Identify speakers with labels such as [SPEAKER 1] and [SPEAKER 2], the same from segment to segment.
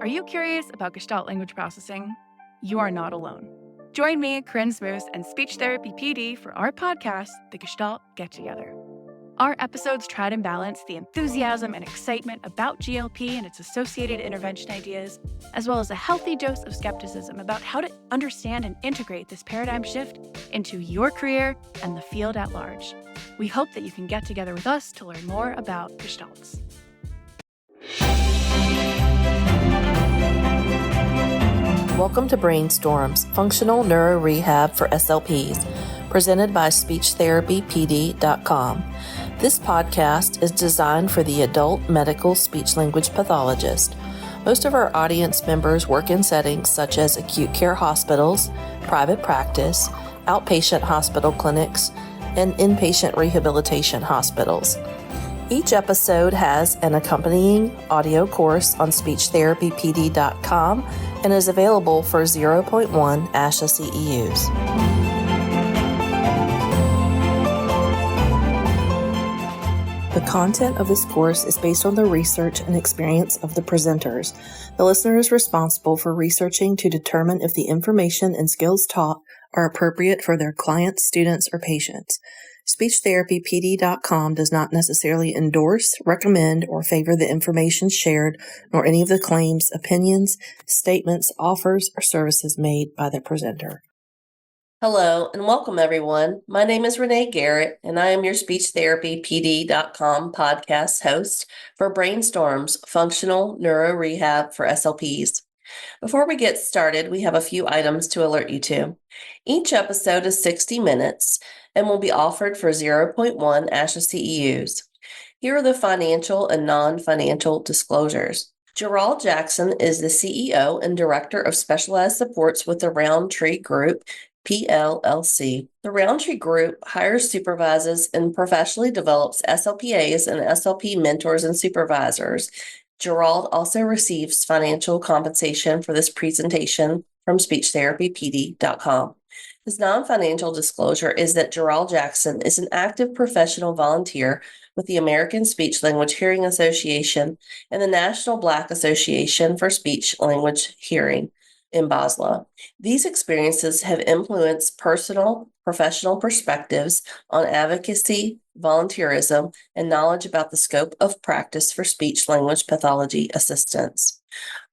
[SPEAKER 1] Are you curious about Gestalt language processing? You are not alone. Join me, Corinne Smoose, and speech therapy PD for our podcast, The Gestalt Get Together. Our episodes try to balance the enthusiasm and excitement about GLP and its associated intervention ideas, as well as a healthy dose of skepticism about how to understand and integrate this paradigm shift into your career and the field at large. We hope that you can get together with us to learn more about Gestalts.
[SPEAKER 2] Welcome to Brainstorms, Functional Neuro Rehab for SLPs, presented by SpeechTherapyPD.com. This podcast is designed for the adult medical speech-language pathologist. Most of our audience members work in settings such as acute care hospitals, private practice, outpatient hospital clinics, and inpatient rehabilitation hospitals. Each episode has an accompanying audio course on SpeechTherapyPD.com and is available for 0.1 ASHA CEUs. The content of this course is based on the research and experience of the presenters. The listener is responsible for researching to determine if the information and skills taught are appropriate for their clients, students, or patients. SpeechTherapyPD.com does not necessarily endorse, recommend, or favor the information shared, nor any of the claims, opinions, statements, offers, or services made by the presenter.
[SPEAKER 3] Hello and welcome everyone. My name is Renee Garrett and I am your SpeechTherapyPD.com podcast host for Brainstorms, Functional Neuro Rehab for SLPs. Before we get started, we have a few items to alert you to. Each episode is 60 minutes and will be offered for 0.1 ASHA CEUs. Here are the financial and non-financial disclosures. Jerrold Jackson is the CEO and Director of Specialized Supports with the Roundtree Group, PLLC. The Roundtree Group hires, supervises, and professionally develops SLPAs and SLP mentors and supervisors. Jerrold also receives financial compensation for this presentation from SpeechTherapyPD.com. His non-financial disclosure is that Jerrold Jackson is an active professional volunteer with the American Speech Language Hearing Association and the National Black Association for Speech Language Hearing in Basel. These experiences have influenced personal, professional perspectives on advocacy, volunteerism, and knowledge about the scope of practice for speech-language pathology assistants.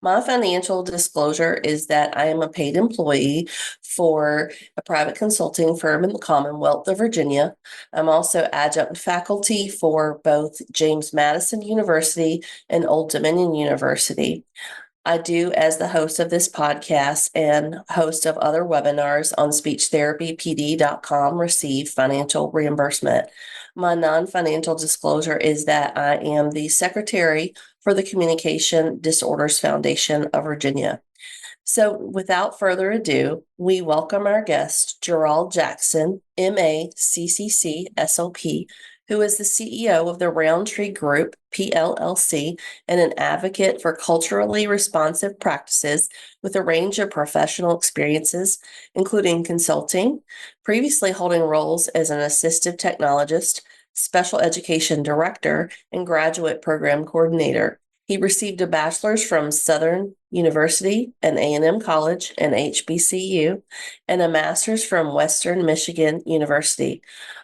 [SPEAKER 3] My financial disclosure is that I am a paid employee for a private consulting firm in the Commonwealth of Virginia. I'm also adjunct faculty for both James Madison University and Old Dominion University. I do, as the host of this podcast and host of other webinars on SpeechTherapyPD.com, receive financial reimbursement. My non-financial disclosure is that I am the secretary for the Communication Disorders Foundation of Virginia. So without further ado, we welcome our guest, Jerrold Jackson, MA, CCC-SLP, who is the CEO of the Roundtree Group, PLLC, and an advocate for culturally responsive practices with a range of professional experiences, including consulting, previously holding roles as an assistive technologist, special education director, and graduate program coordinator. He received a bachelor's from Southern University and A&M College and HBCU, and a master's from Western Michigan University,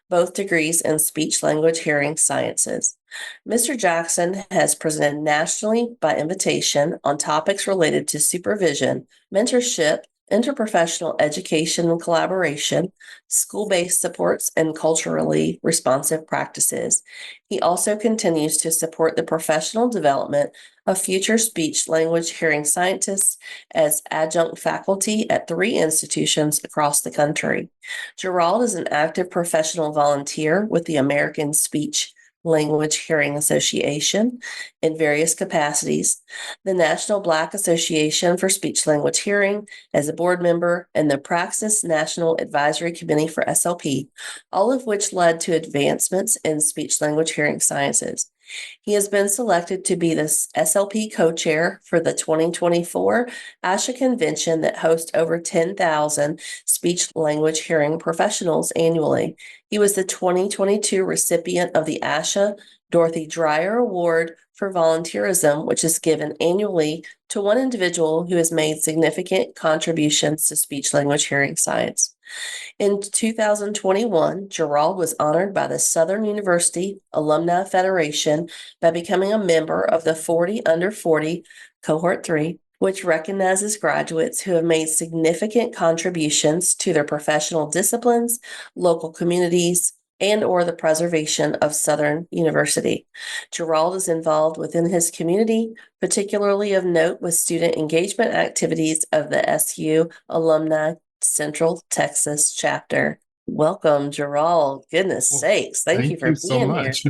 [SPEAKER 3] both degrees in speech-language hearing sciences. Mr. Jackson has presented nationally by invitation on topics related to supervision, mentorship, interprofessional education and collaboration, school-based supports, and culturally responsive practices. He also continues to support the professional development of future speech-language hearing scientists as adjunct faculty at 3 institutions across the country. Jerrold is an active professional volunteer with the American Speech Language Hearing Association in various capacities, the National Black Association for Speech Language Hearing as a board member, and the Praxis National Advisory Committee for SLP, all of which led to advancements in speech language hearing sciences. He has been selected to be the SLP co-chair for the 2024 ASHA convention that hosts over 10,000 speech language hearing professionals annually. He was the 2022 recipient of the ASHA Dorothy Dreyer Award for volunteerism, which is given annually to one individual who has made significant contributions to speech language hearing science. In 2021, Jerrold was honored by the Southern University Alumni Federation by becoming a member of the 40 Under 40 Cohort 3, which recognizes graduates who have made significant contributions to their professional disciplines, local communities, and or the preservation of Southern University. Jerrold is involved within his community, particularly of note with student engagement activities of the SU Alumni Central Texas chapter. Welcome, Jerrold. Goodness
[SPEAKER 4] Well,
[SPEAKER 3] sakes. Thank you
[SPEAKER 4] thank
[SPEAKER 3] for
[SPEAKER 4] you so
[SPEAKER 3] being here.
[SPEAKER 4] much.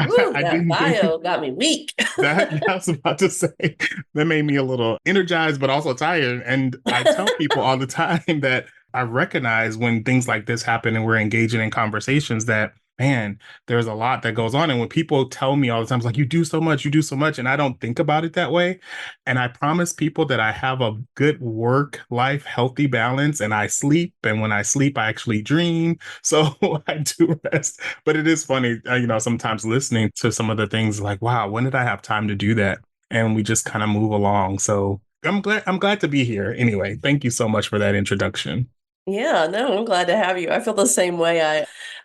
[SPEAKER 3] Woo,
[SPEAKER 4] I
[SPEAKER 3] that
[SPEAKER 4] didn't think
[SPEAKER 3] bio got me weak.
[SPEAKER 4] that, yeah, I was about to say that made me a little energized, but also tired. And I tell people all the time that I recognize when things like this happen and we're engaging in conversations that, man, there's a lot that goes on. And when people tell me all the time, it's like, you do so much, you do so much. And I don't think about it that way. And I promise people that I have a good work life, healthy balance, and I sleep. And when I sleep, I actually dream. So I do rest. But it is funny, sometimes listening to some of the things like, wow, when did I have time to do that? And we just kind of move along. So I'm glad to be here. Anyway, thank you so much for that introduction.
[SPEAKER 3] Yeah, no, I'm glad to have you. I feel the same way.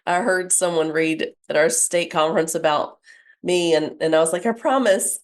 [SPEAKER 3] I heard someone read at our state conference about me and I was like, I promise.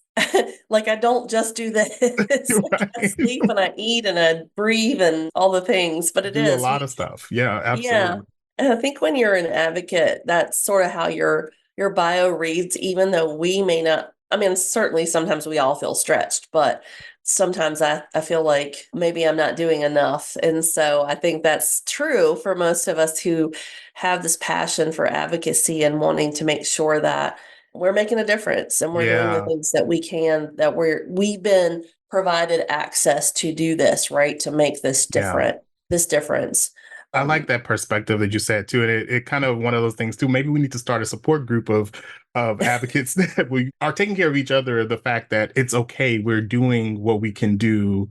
[SPEAKER 3] Like I don't just do this. Like I
[SPEAKER 4] Right.
[SPEAKER 3] sleep and I eat and I breathe and all the things, but it
[SPEAKER 4] Do a
[SPEAKER 3] is.
[SPEAKER 4] lot of stuff. Yeah,
[SPEAKER 3] Yeah.
[SPEAKER 4] absolutely.
[SPEAKER 3] And I think when you're an advocate, that's sort of how your bio reads, even though we may not, I mean, certainly sometimes we all feel stretched, but sometimes I feel like maybe I'm not doing enough. And so I think that's true for most of us who have this passion for advocacy and wanting to make sure that we're making a difference and we're doing the
[SPEAKER 4] Yeah,
[SPEAKER 3] things that we can, that we've been provided access to do this, right? To make
[SPEAKER 4] yeah.
[SPEAKER 3] this difference.
[SPEAKER 4] I like
[SPEAKER 3] Um,
[SPEAKER 4] that perspective that you said too. And it kind of one of those things too. Maybe we need to start a support group of advocates that we are taking care of each other, the fact that it's okay, we're doing what we can do.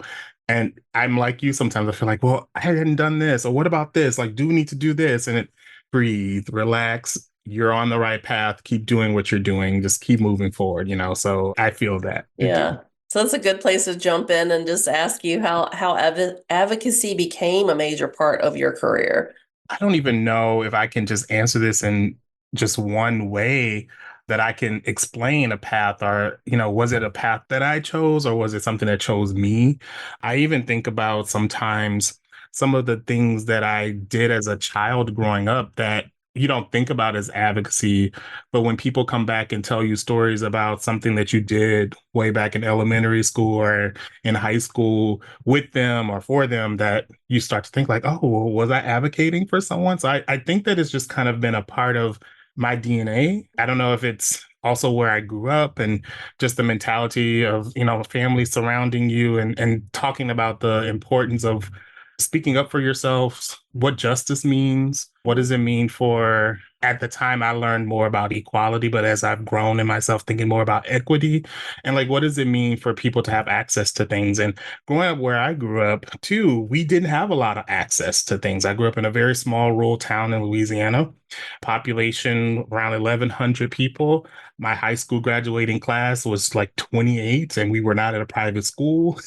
[SPEAKER 4] And I'm like you, sometimes I feel like, well, I hadn't done this, or what about this? Like, do we need to do this? And it breathe, relax. You're on the right path. Keep doing what you're doing. Just keep moving forward. So I feel that. I do.
[SPEAKER 3] yeah. So that's a good place to jump in and just ask you how advocacy became a major part of your career.
[SPEAKER 4] I don't even know if I can just answer this in just one way that I can explain a path or, was it a path that I chose or was it something that chose me? I even think about sometimes some of the things that I did as a child growing up that you don't think about as advocacy, but when people come back and tell you stories about something that you did way back in elementary school or in high school with them or for them, that you start to think like, oh, well, was I advocating for someone? So I think that it's just kind of been a part of my DNA. I don't know if it's also where I grew up and just the mentality of, family surrounding you and talking about the importance of speaking up for yourselves, what justice means, what does it mean for, at the time I learned more about equality, but as I've grown in myself thinking more about equity and like, what does it mean for people to have access to things? And growing up where I grew up too, we didn't have a lot of access to things. I grew up in a very small rural town in Louisiana, population around 1,100 people. My high school graduating class was like 28 and we were not at a private school.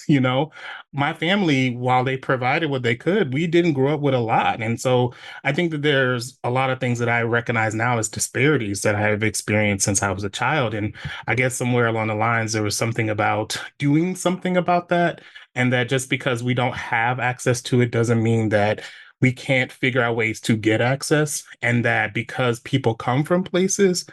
[SPEAKER 4] My family, while they provided what they could, we didn't grow up with a lot. And so I think that there's a lot of things that I recognize now as disparities that I have experienced since I was a child. And I guess somewhere along the lines, there was something about doing something about that. And that just because we don't have access to it doesn't mean that we can't figure out ways to get access. And that because people come from places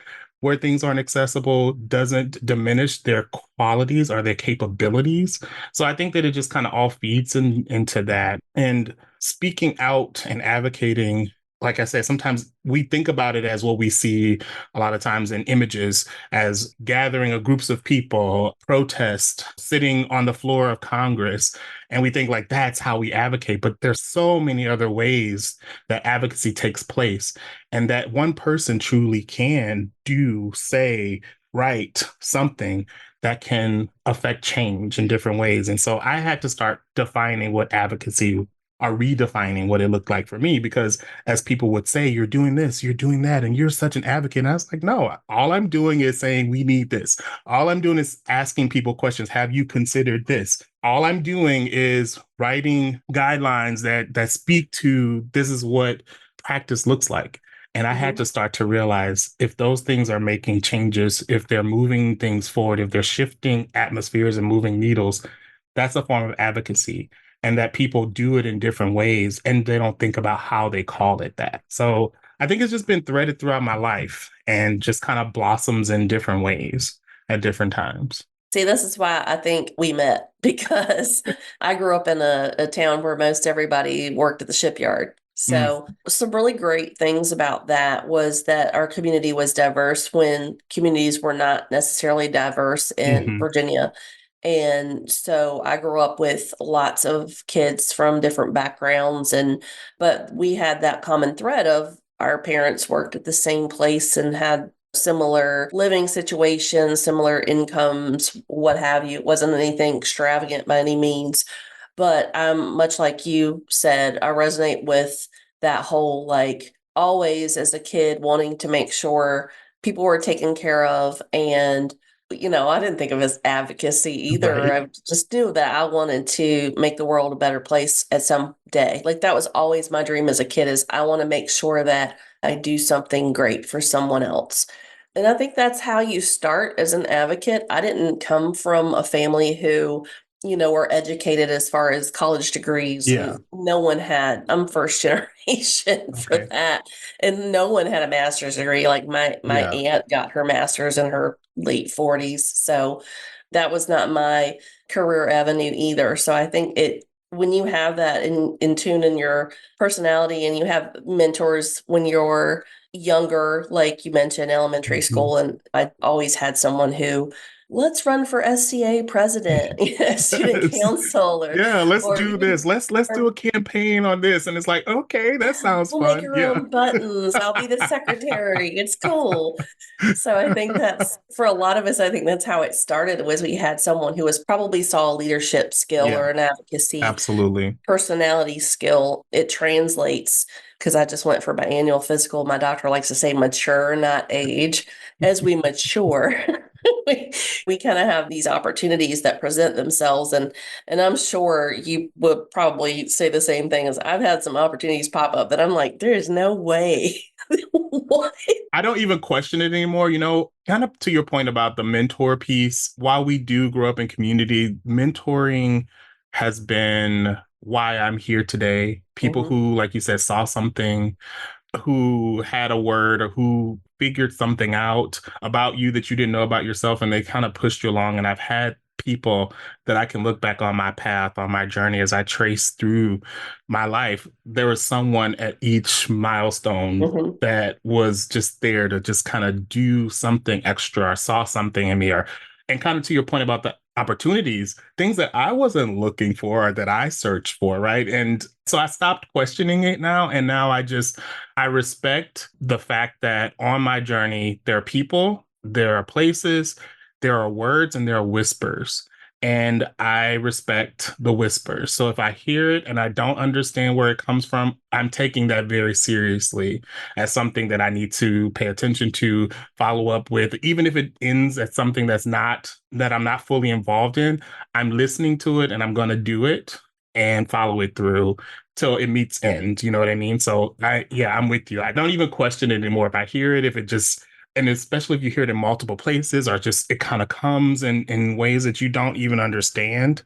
[SPEAKER 4] where things aren't accessible doesn't diminish their qualities or their capabilities. So I think that it just kind of all feeds into that. And speaking out and advocating, like I said, sometimes we think about it as what we see a lot of times in images as gathering of groups of people, protest, sitting on the floor of Congress. And we think like that's how we advocate. But there's so many other ways that advocacy takes place and that one person truly can do, say, write something that can affect change in different ways. And so I had to start defining what advocacy are redefining what it looked like for me. Because as people would say, you're doing this, you're doing that, and you're such an advocate. And I was like, no, all I'm doing is saying we need this. All I'm doing is asking people questions. Have you considered this? All I'm doing is writing guidelines that speak to this is what practice looks like. And I had to start to realize if those things are making changes, if they're moving things forward, if they're shifting atmospheres and moving needles, that's a form of advocacy. And that people do it in different ways and they don't think about how they call it that. So I think it's just been threaded throughout my life and just kind of blossoms in different ways at different times.
[SPEAKER 3] See, this is why I think we met, because I grew up in a town where most everybody worked at the shipyard. So some really great things about that was that our community was diverse when communities were not necessarily diverse in Virginia. And so I grew up with lots of kids from different backgrounds, but we had that common thread of our parents worked at the same place and had similar living situations, similar incomes, what have you. It wasn't anything extravagant by any means. But much like you said, I resonate with that whole, like, always as a kid wanting to make sure people were taken care of. And, I didn't think of it as advocacy either.
[SPEAKER 4] Right.
[SPEAKER 3] I just knew that I wanted to make the world a better place at some day. Like, that was always my dream as a kid, is I want to make sure that I do something great for someone else. And I think that's how you start as an advocate. I didn't come from a family who, were educated as far as college degrees.
[SPEAKER 4] Yeah.
[SPEAKER 3] No one had, I'm first generation for
[SPEAKER 4] Okay.
[SPEAKER 3] that. And no one had a master's degree. Like my
[SPEAKER 4] Yeah.
[SPEAKER 3] aunt got her master's in her late 40s. So that was not my career avenue either. So I think when you have that in tune in your personality and you have mentors when you're younger, like you mentioned, elementary school, and I always had someone who, let's run for SCA president, student council,
[SPEAKER 4] Yeah, let's
[SPEAKER 3] or
[SPEAKER 4] do this. Let's do a
[SPEAKER 3] or
[SPEAKER 4] campaign on this. And it's like, okay, that sounds
[SPEAKER 3] we'll make
[SPEAKER 4] fun.
[SPEAKER 3] your
[SPEAKER 4] Yeah.
[SPEAKER 3] own buttons. I'll be the secretary. It's cool. So I think that's, for a lot of us, I think that's how it started, was we had someone who was probably saw a leadership skill
[SPEAKER 4] Yeah,
[SPEAKER 3] or an advocacy
[SPEAKER 4] absolutely.
[SPEAKER 3] personality skill. It translates, because I just went for my annual physical. My doctor likes to say mature, not age. As we mature, we kind of have these opportunities that present themselves. And I'm sure you would probably say the same thing, as I've had some opportunities pop up that I'm like, there is no way. What?
[SPEAKER 4] I don't even question it anymore. Kind of to your point about the mentor piece, while we do grow up in community, mentoring has been why I'm here today. People who, like you said, saw something, who had a word, or who figured something out about you that you didn't know about yourself, and they kind of pushed you along. And I've had people that I can look back on my path, on my journey as I trace through my life. There was someone at each milestone that was just there to just kind of do something extra, or saw something in me, and kind of to your point about the opportunities, things that I wasn't looking for or that I searched for, right? And so I stopped questioning it now. And now I respect the fact that on my journey, there are people, there are places, there are words, and there are whispers. And I respect the whispers. So if I hear it and I don't understand where it comes from, I'm taking that very seriously as something that I need to pay attention to, follow up with, even if it ends at something that I'm not fully involved in. I'm listening to it and I'm going to do it and follow it through till it meets end. You know what I mean? So I'm with you. I don't even question it anymore. If I hear it, and especially if you hear it in multiple places, or just it kind of comes in ways that you don't even understand,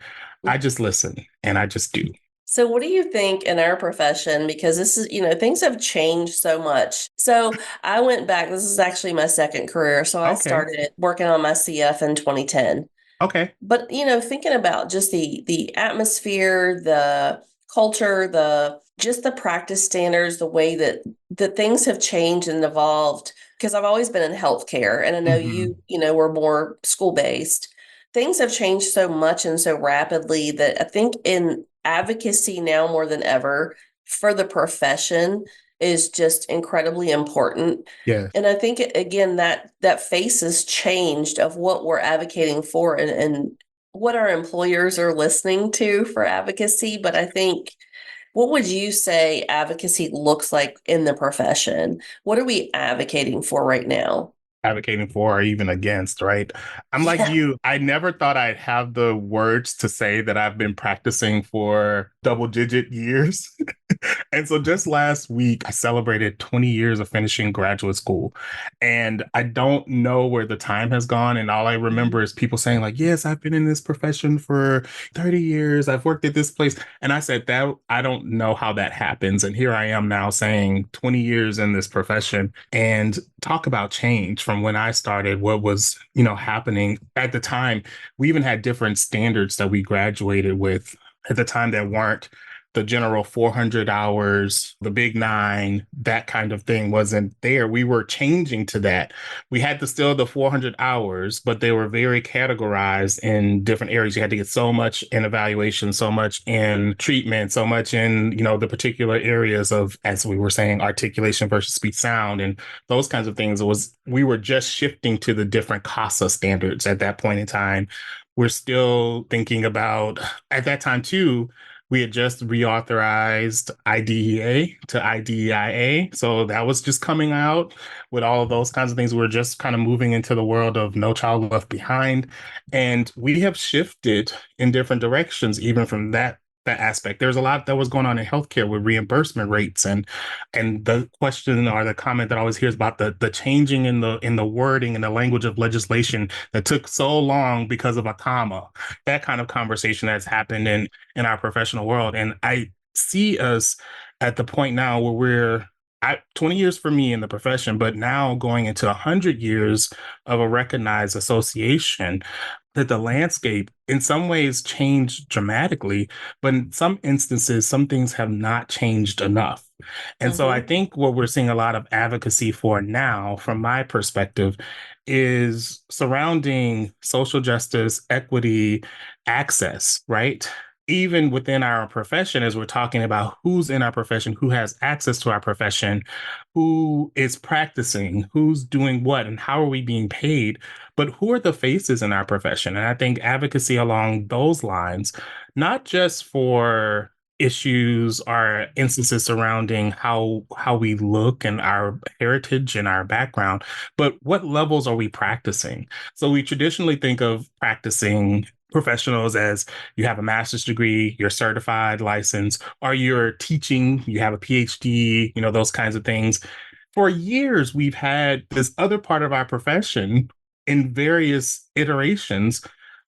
[SPEAKER 4] I just listen and I just do.
[SPEAKER 3] So what do you think in our profession? Because this is, things have changed so much. So I went back, this is actually my second career. So I
[SPEAKER 4] Okay.
[SPEAKER 3] started working on my CF in 2010.
[SPEAKER 4] Okay.
[SPEAKER 3] But, thinking about just the atmosphere, the culture, just the practice standards, the way that things have changed and evolved, because I've always been in healthcare, and I know you were more school-based. Things have changed so much and so rapidly that I think in advocacy now more than ever for the profession is just incredibly important.
[SPEAKER 4] Yes.
[SPEAKER 3] And I think, again, that face has changed of what we're advocating for and what our employers are listening to for advocacy. But I think What would you say advocacy looks like in the profession? What are we advocating for right now?
[SPEAKER 4] Advocating for or even against, right? I'm like
[SPEAKER 3] Yeah.
[SPEAKER 4] you. I never thought I'd have the words to say that I've been practicing for double-digit years. And so just last week, I celebrated 20 years of finishing graduate school. And I don't know where the time has gone. And all I remember is people saying, like, yes, I've been in this profession for 30 years. I've worked at this place. And I said, that I don't know how that happens. And here I am now saying 20 years in this profession, and talk about change from when I started, what was, happening at the time. We even had different standards that we graduated with at the time that weren't the general 400 hours, the big nine, that kind of thing wasn't there. We were changing to that. We had to still the 400 hours, but they were very categorized in different areas. You had to get so much in evaluation, so much in treatment, so much in, the particular areas of, as we were saying, articulation versus speech sound and those kinds of things. We were just shifting to the different CASA standards at that point in time. We're still thinking about, at that time too, we had just reauthorized IDEA to IDEIA. So that was just coming out with all of those kinds of things. We're just kind of moving into the world of No Child Left Behind. And we have shifted in different directions, even from that aspect. There's a lot that was going on in healthcare with reimbursement rates, and the question or the comment that I always hear is about the changing in the wording and the language of legislation that took so long because of a comma. That kind of conversation that's happened in our professional world. And I see us at the point now where 20 years for me in the profession, but now going into 100 years of a recognized association, that the landscape in some ways changed dramatically, but in some instances, some things have not changed enough. And so I
[SPEAKER 3] Mm-hmm.
[SPEAKER 4] think what we're seeing a lot of advocacy for now, from my perspective, is surrounding social justice, equity, access, right? Even within our profession, as we're talking about who's in our profession, who has access to our profession, who is practicing, who's doing what, and how are we being paid, but who are the faces in our profession? And I think advocacy along those lines, not just for issues or instances surrounding how we look and our heritage and our background, but what levels are we practicing? So we traditionally think of practicing professionals as you have a master's degree, you're certified, licensed, or you're teaching, you have a PhD, those kinds of things. For years, we've had this other part of our profession in various iterations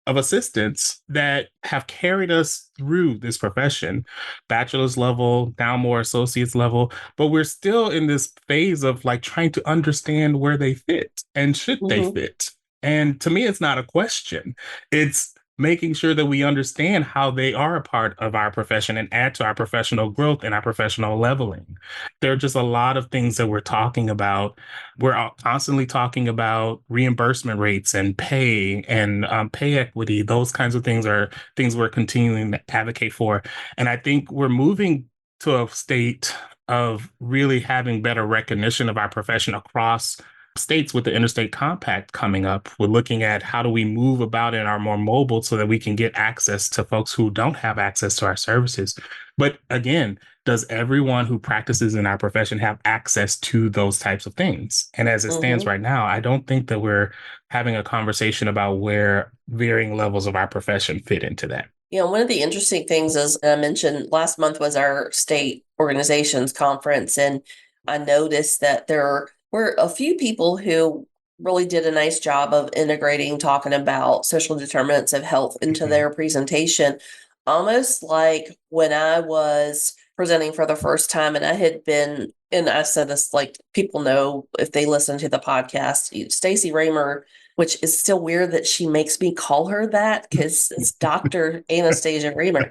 [SPEAKER 4] of assistants that have carried us through this profession, bachelor's level, now more associate's level, but we're still in this phase of like trying to understand where they fit and should they
[SPEAKER 3] Mm-hmm.
[SPEAKER 4] fit. And to me, it's not a question. It's making sure that we understand how they are a part of our profession and add to our professional growth and our professional leveling. There are just a lot of things that we're talking about. We're constantly talking about reimbursement rates and pay and pay equity. Those kinds of things are things we're continuing to advocate for. And I think we're moving to a state of really having better recognition of our profession across states with the interstate compact coming up. We're looking at how do we move about and are more mobile so that we can get access to folks who don't have access to our services. But again, does everyone who practices in our profession have access to those types of things? And as it stands
[SPEAKER 3] Mm-hmm.
[SPEAKER 4] right now, I don't think that we're having a conversation about where varying levels of our profession fit into that.
[SPEAKER 3] One of the interesting things is I mentioned last month was our state organizations conference, and I noticed that there were a few people who really did a nice job of integrating talking about social determinants of health into
[SPEAKER 4] Mhm.
[SPEAKER 3] their presentation, almost like when I was presenting for the first time and I had been, and I said this like people know if they listen to the podcast, Stacey Raymer, which is still weird that she makes me call her that because it's Dr. Anastasia Reamer.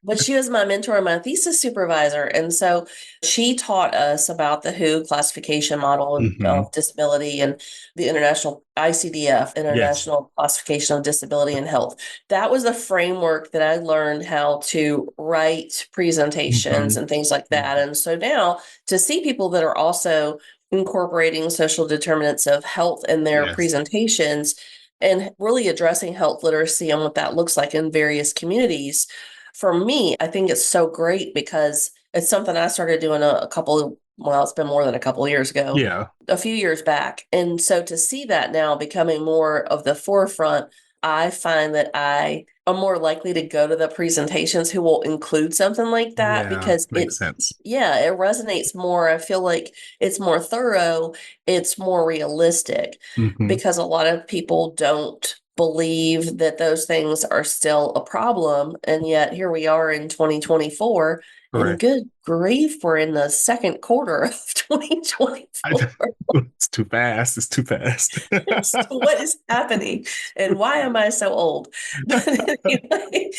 [SPEAKER 3] But she was my mentor and my thesis supervisor. And so she taught us about the WHO classification model
[SPEAKER 4] Mhm.
[SPEAKER 3] of disability and the international ICDF,
[SPEAKER 4] Yes.
[SPEAKER 3] International Classification of Disability and Health. That was the framework that I learned how to write presentations
[SPEAKER 4] Mhm.
[SPEAKER 3] and things like that. And so now to see people that are also incorporating social determinants of health in their
[SPEAKER 4] Yes.
[SPEAKER 3] presentations and really addressing health literacy and what that looks like in various communities. For me, I think it's so great because it's something I started doing it's been more than a couple of years ago,
[SPEAKER 4] Yeah.
[SPEAKER 3] a few years back. And so to see that now becoming more of the forefront, I find that I am more likely to go to the presentations who will include something like that
[SPEAKER 4] Yeah.
[SPEAKER 3] because
[SPEAKER 4] Makes sense.
[SPEAKER 3] it resonates more. I feel like it's more thorough, it's more realistic
[SPEAKER 4] Hmm.
[SPEAKER 3] because a lot of people don't believe that those things are still a problem. And yet here we are in 2024, and
[SPEAKER 4] Correct.
[SPEAKER 3] good grief, we're in the second quarter of 2024.
[SPEAKER 4] It's too fast. It's too fast.
[SPEAKER 3] So what is happening and why am I so old? But anyway,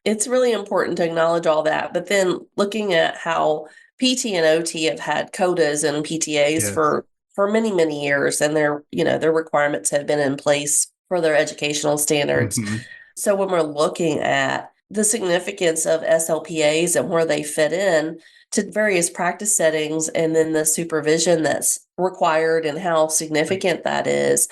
[SPEAKER 3] it's really important to acknowledge all that. But then looking at how PT and OT have had codas and PTAs
[SPEAKER 4] Yes.
[SPEAKER 3] for many, many years, and their requirements have been in place for their educational standards.
[SPEAKER 4] Hmm.
[SPEAKER 3] So when we're looking at the significance of SLPAs and where they fit in to various practice settings, and then the supervision that's required and how significant that is,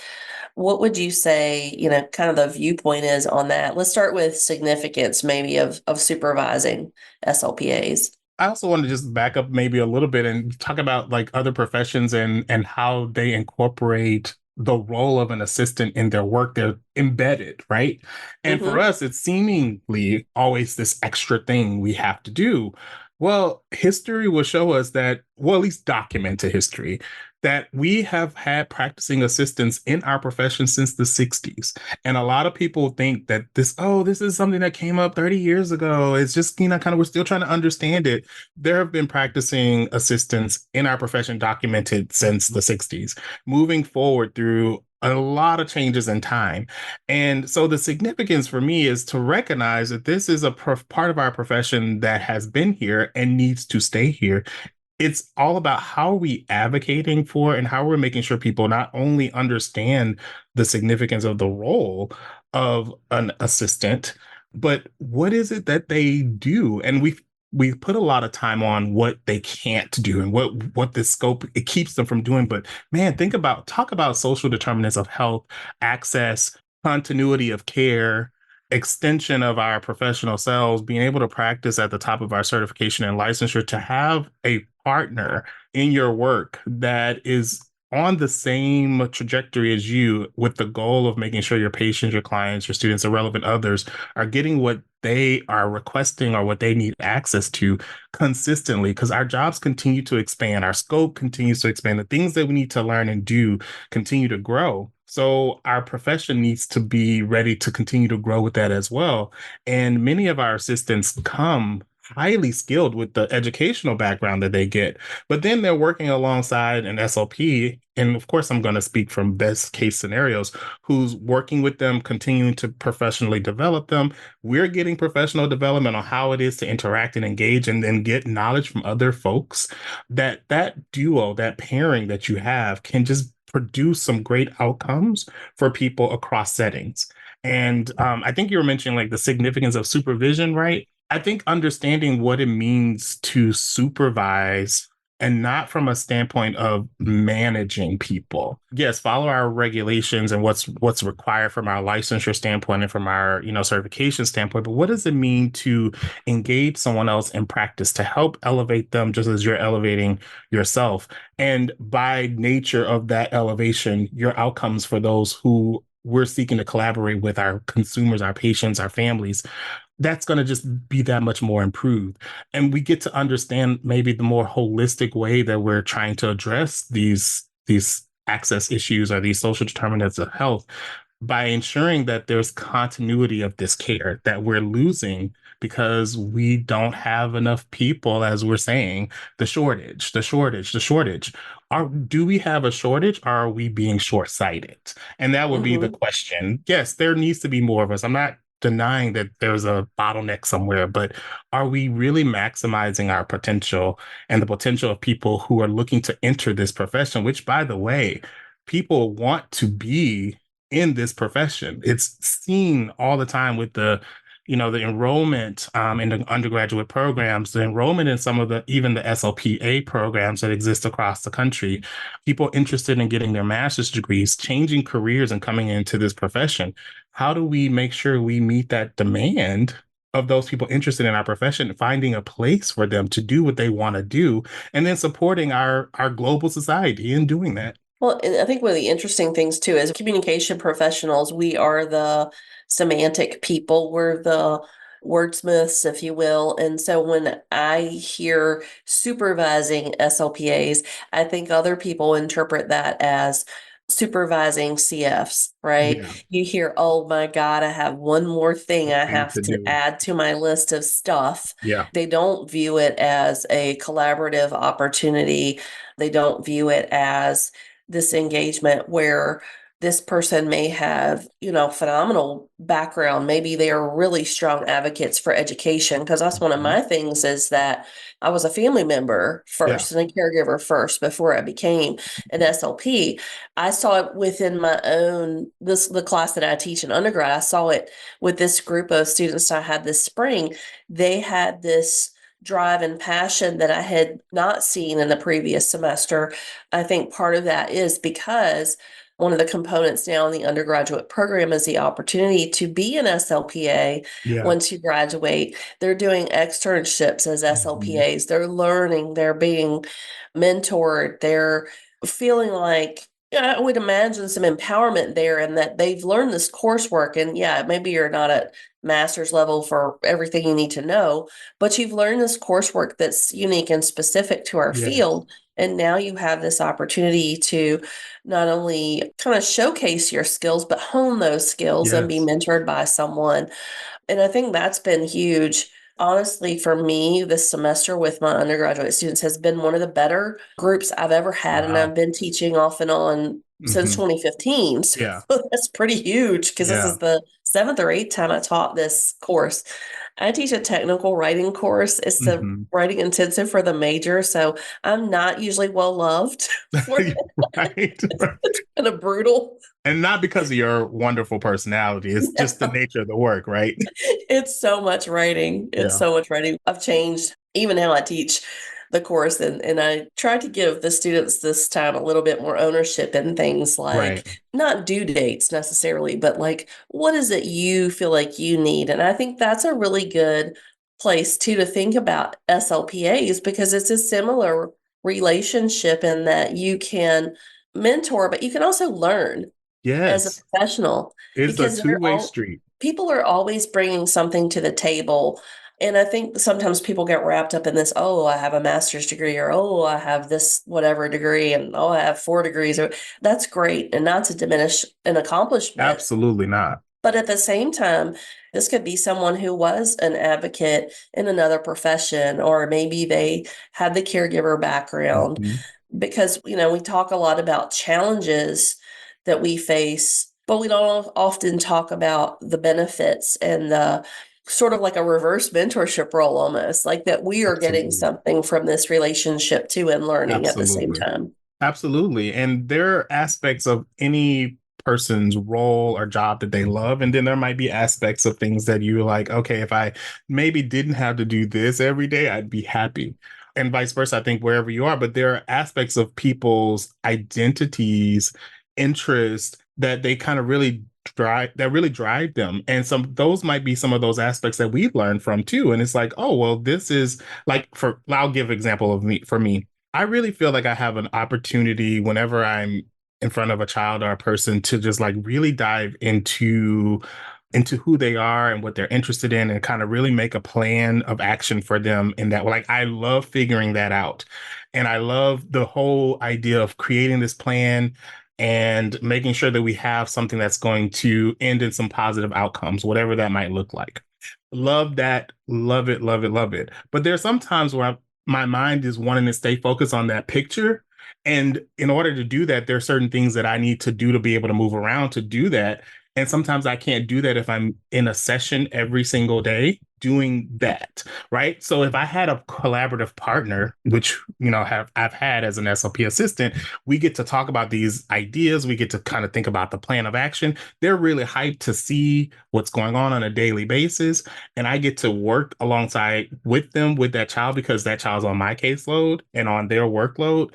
[SPEAKER 3] what would you say, kind of the viewpoint is on that? Let's start with significance maybe of supervising SLPAs.
[SPEAKER 4] I also want to just back up maybe a little bit and talk about like other professions and how they incorporate the role of an assistant in their work. They're embedded, right? And for
[SPEAKER 3] Mm-hmm.
[SPEAKER 4] us, it's seemingly always this extra thing we have to do. Well, history will show us that, well, at least documented history, that we have had practicing assistants in our profession since the 60s. And a lot of people think that this is something that came up 30 years ago. It's just, kind of, we're still trying to understand it. There have been practicing assistants in our profession documented since the 60s, moving forward through a lot of changes in time. And so the significance for me is to recognize that this is a part of our profession that has been here and needs to stay here. It's all about how are we advocating for and how we're making sure people not only understand the significance of the role of an assistant, but what is it that they do? And we put a lot of time on what they can't do and what the scope it keeps them from doing. But man, talk about social determinants of health, access, continuity of care, extension of our professional selves, being able to practice at the top of our certification and licensure, to have a partner in your work that is on the same trajectory as you with the goal of making sure your patients, your clients, your students, or relevant others are getting what they are requesting or what they need access to consistently, because our jobs continue to expand, our scope continues to expand, the things that we need to learn and do continue to grow. So our profession needs to be ready to continue to grow with that as well. And many of our assistants come highly skilled with the educational background that they get, but then they're working alongside an SLP. And of course, I'm going to speak from best case scenarios, who's working with them, continuing to professionally develop them. We're getting professional development on how it is to interact and engage and then get knowledge from other folks. That duo, that pairing that you have can just produce some great outcomes for people across settings. And I think you were mentioning like the significance of supervision, right? I think understanding what it means to supervise and not from a standpoint of managing people. Yes, follow our regulations and what's required from our licensure standpoint and from our, certification standpoint, but what does it mean to engage someone else in practice to help elevate them just as you're elevating yourself? And by nature of that elevation, your outcomes for those who we're seeking to collaborate with, our consumers, our patients, our families, that's going to just be that much more improved. And we get to understand maybe the more holistic way that we're trying to address these access issues or these social determinants of health by ensuring that there's continuity of this care that we're losing because we don't have enough people, as we're saying, the shortage. Do we have a shortage or are we being short-sighted? And that would be the
[SPEAKER 3] Mm-hmm.
[SPEAKER 4] question. Yes, there needs to be more of us. I'm not denying that there's a bottleneck somewhere, but are we really maximizing our potential and the potential of people who are looking to enter this profession, which, by the way, people want to be in this profession. It's seen all the time with the enrollment in the undergraduate programs, the enrollment in some of even the SLPA programs that exist across the country, people interested in getting their master's degrees, changing careers and coming into this profession. How do we make sure we meet that demand of those people interested in our profession, finding a place for them to do what they want to do, and then supporting our global society in doing that.
[SPEAKER 3] Well, and I think one of the interesting things too is communication professionals, we are the semantic people. We're the wordsmiths, if you will. And so when I hear supervising SLPAs, I think other people interpret that as supervising CFs, right?
[SPEAKER 4] Yeah.
[SPEAKER 3] You hear, oh my God, I have one more thing I
[SPEAKER 4] Thing
[SPEAKER 3] have
[SPEAKER 4] to
[SPEAKER 3] to
[SPEAKER 4] do.
[SPEAKER 3] add to my list of stuff.
[SPEAKER 4] Yeah.
[SPEAKER 3] They don't view it as a collaborative opportunity. They don't view it as this engagement where this person may have, phenomenal background. Maybe they are really strong advocates for education. Because that's one of
[SPEAKER 4] Mhm.
[SPEAKER 3] my things is that I was a family member
[SPEAKER 4] Yeah.
[SPEAKER 3] first and a caregiver first before I became an SLP. I saw it within my own the class that I teach in undergrad. I saw it with this group of students I had this spring. They had this drive and passion that I had not seen in the previous semester. I think part of that is because one of the components now in the undergraduate program is the opportunity to be an SLPA
[SPEAKER 4] Yeah.
[SPEAKER 3] once you graduate. They're doing externships as
[SPEAKER 4] Mhm.
[SPEAKER 3] SLPAs. They're learning, they're being mentored, they're feeling like, yeah, I would imagine some empowerment there and that they've learned this coursework. And yeah, maybe you're not at master's level for everything you need to know, but you've learned this coursework that's unique and specific to our
[SPEAKER 4] Yes.
[SPEAKER 3] field. And now you have this opportunity to not only kind of showcase your skills, but hone those skills and be
[SPEAKER 4] Yes.
[SPEAKER 3] mentored by someone. And I think that's been huge. Honestly, for me, this semester with my undergraduate students has been one of the better groups I've ever had. And
[SPEAKER 4] Wow.
[SPEAKER 3] I've been teaching off and on since
[SPEAKER 4] Hmm.
[SPEAKER 3] 2015. So
[SPEAKER 4] Yeah.
[SPEAKER 3] that's pretty huge because this
[SPEAKER 4] Yeah.
[SPEAKER 3] is the seventh or eighth time I taught this course. I teach a technical writing course. It's the
[SPEAKER 4] Hmm.
[SPEAKER 3] writing intensive for the major. So I'm not usually well loved for it.
[SPEAKER 4] Right.
[SPEAKER 3] It's kind of brutal.
[SPEAKER 4] And not because of your wonderful personality. It's just the nature of the work, right?
[SPEAKER 3] It's so much writing. It's
[SPEAKER 4] Yeah.
[SPEAKER 3] so much writing. I've changed. Even now I teach the course and I try to give the students this time a little bit more ownership in things
[SPEAKER 4] Right.
[SPEAKER 3] like not due dates necessarily, but like what is it you feel like you need? And I think that's a really good place too to think about SLPAs because it's a similar relationship in that you can mentor, but you can also learn as a
[SPEAKER 4] Yes.
[SPEAKER 3] professional
[SPEAKER 4] It's a
[SPEAKER 3] because they're
[SPEAKER 4] two-way
[SPEAKER 3] all
[SPEAKER 4] street.
[SPEAKER 3] people are always bringing something to the table. And I think sometimes people get wrapped up in this, oh, I have a master's degree, or oh, I have this whatever degree, and oh, I have 4 degrees. Or that's great, and not to diminish an accomplishment.
[SPEAKER 4] Absolutely not.
[SPEAKER 3] But at the same time, this could be someone who was an advocate in another profession, or maybe they had the caregiver background
[SPEAKER 4] Mhm.
[SPEAKER 3] because we talk a lot about challenges that we face, but we don't often talk about the benefits and the sort of like a reverse mentorship role almost like that we are getting
[SPEAKER 4] Absolutely.
[SPEAKER 3] something from this relationship too and learning at the same
[SPEAKER 4] Absolutely.
[SPEAKER 3] time.
[SPEAKER 4] Absolutely. And there are aspects of any person's role or job that they love. And then there might be aspects of things that you're like, okay, if I maybe didn't have to do this every day, I'd be happy. And vice versa, I think wherever you are, but there are aspects of people's identities, interests that they kind of really drive them. And some those might be some of those aspects that we've learned from too. And it's like, oh, well, this is like I'll give example of me for me. I really feel like I have an opportunity whenever I'm in front of a child or a person to just like really dive into who they are and what they're interested in and kind of really make a plan of action for them in that. Like I love figuring that out. And I love the whole idea of creating this plan and making sure that we have something that's going to end in some positive outcomes, whatever that might look like. Love that. Love it, love it, love it. But there's some times where my mind is wanting to stay focused on that picture. And in order to do that, there are certain things that I need to do to be able to move around to do that. And sometimes I can't do that if I'm in a session every single day doing that, right? So if I had a collaborative partner, which I've had as an SLP assistant, we get to talk about these ideas. We get to kind of think about the plan of action. They're really hyped to see what's going on a daily basis, and I get to work alongside with them with that child because that child's on my caseload and on their workload.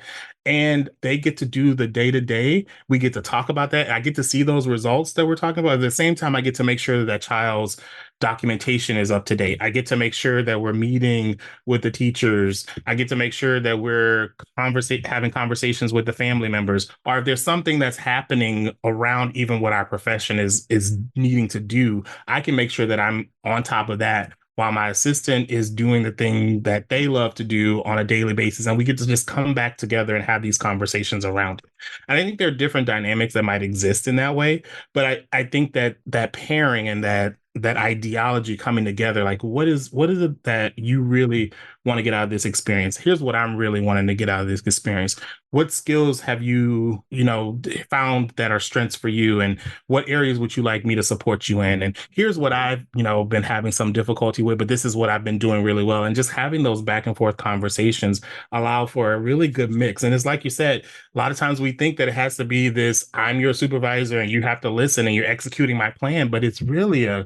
[SPEAKER 4] And they get to do the day to day. We get to talk about that. I get to see those results that we're talking about. At the same time, I get to make sure that that child's documentation is up to date. I get to make sure that we're meeting with the teachers. I get to make sure that we're having conversations with the family members. Or if there's something that's happening around even what our profession is needing to do, I can make sure that I'm on top of that while my assistant is doing the thing that they love to do on a daily basis. And we get to just come back together and have these conversations around it. And I think there are different dynamics that might exist in that way. But I think that that pairing and that ideology coming together, like what is it that you really want to get out of this experience? Here's what I'm really wanting to get out of this experience. What skills have you, found that are strengths for you? And what areas would you like me to support you in? And here's what I've, been having some difficulty with, but this is what I've been doing really well. And just having those back and forth conversations allow for a really good mix. And it's like you said, a lot of times we think that it has to be this, I'm your supervisor and you have to listen and you're executing my plan, but it's really a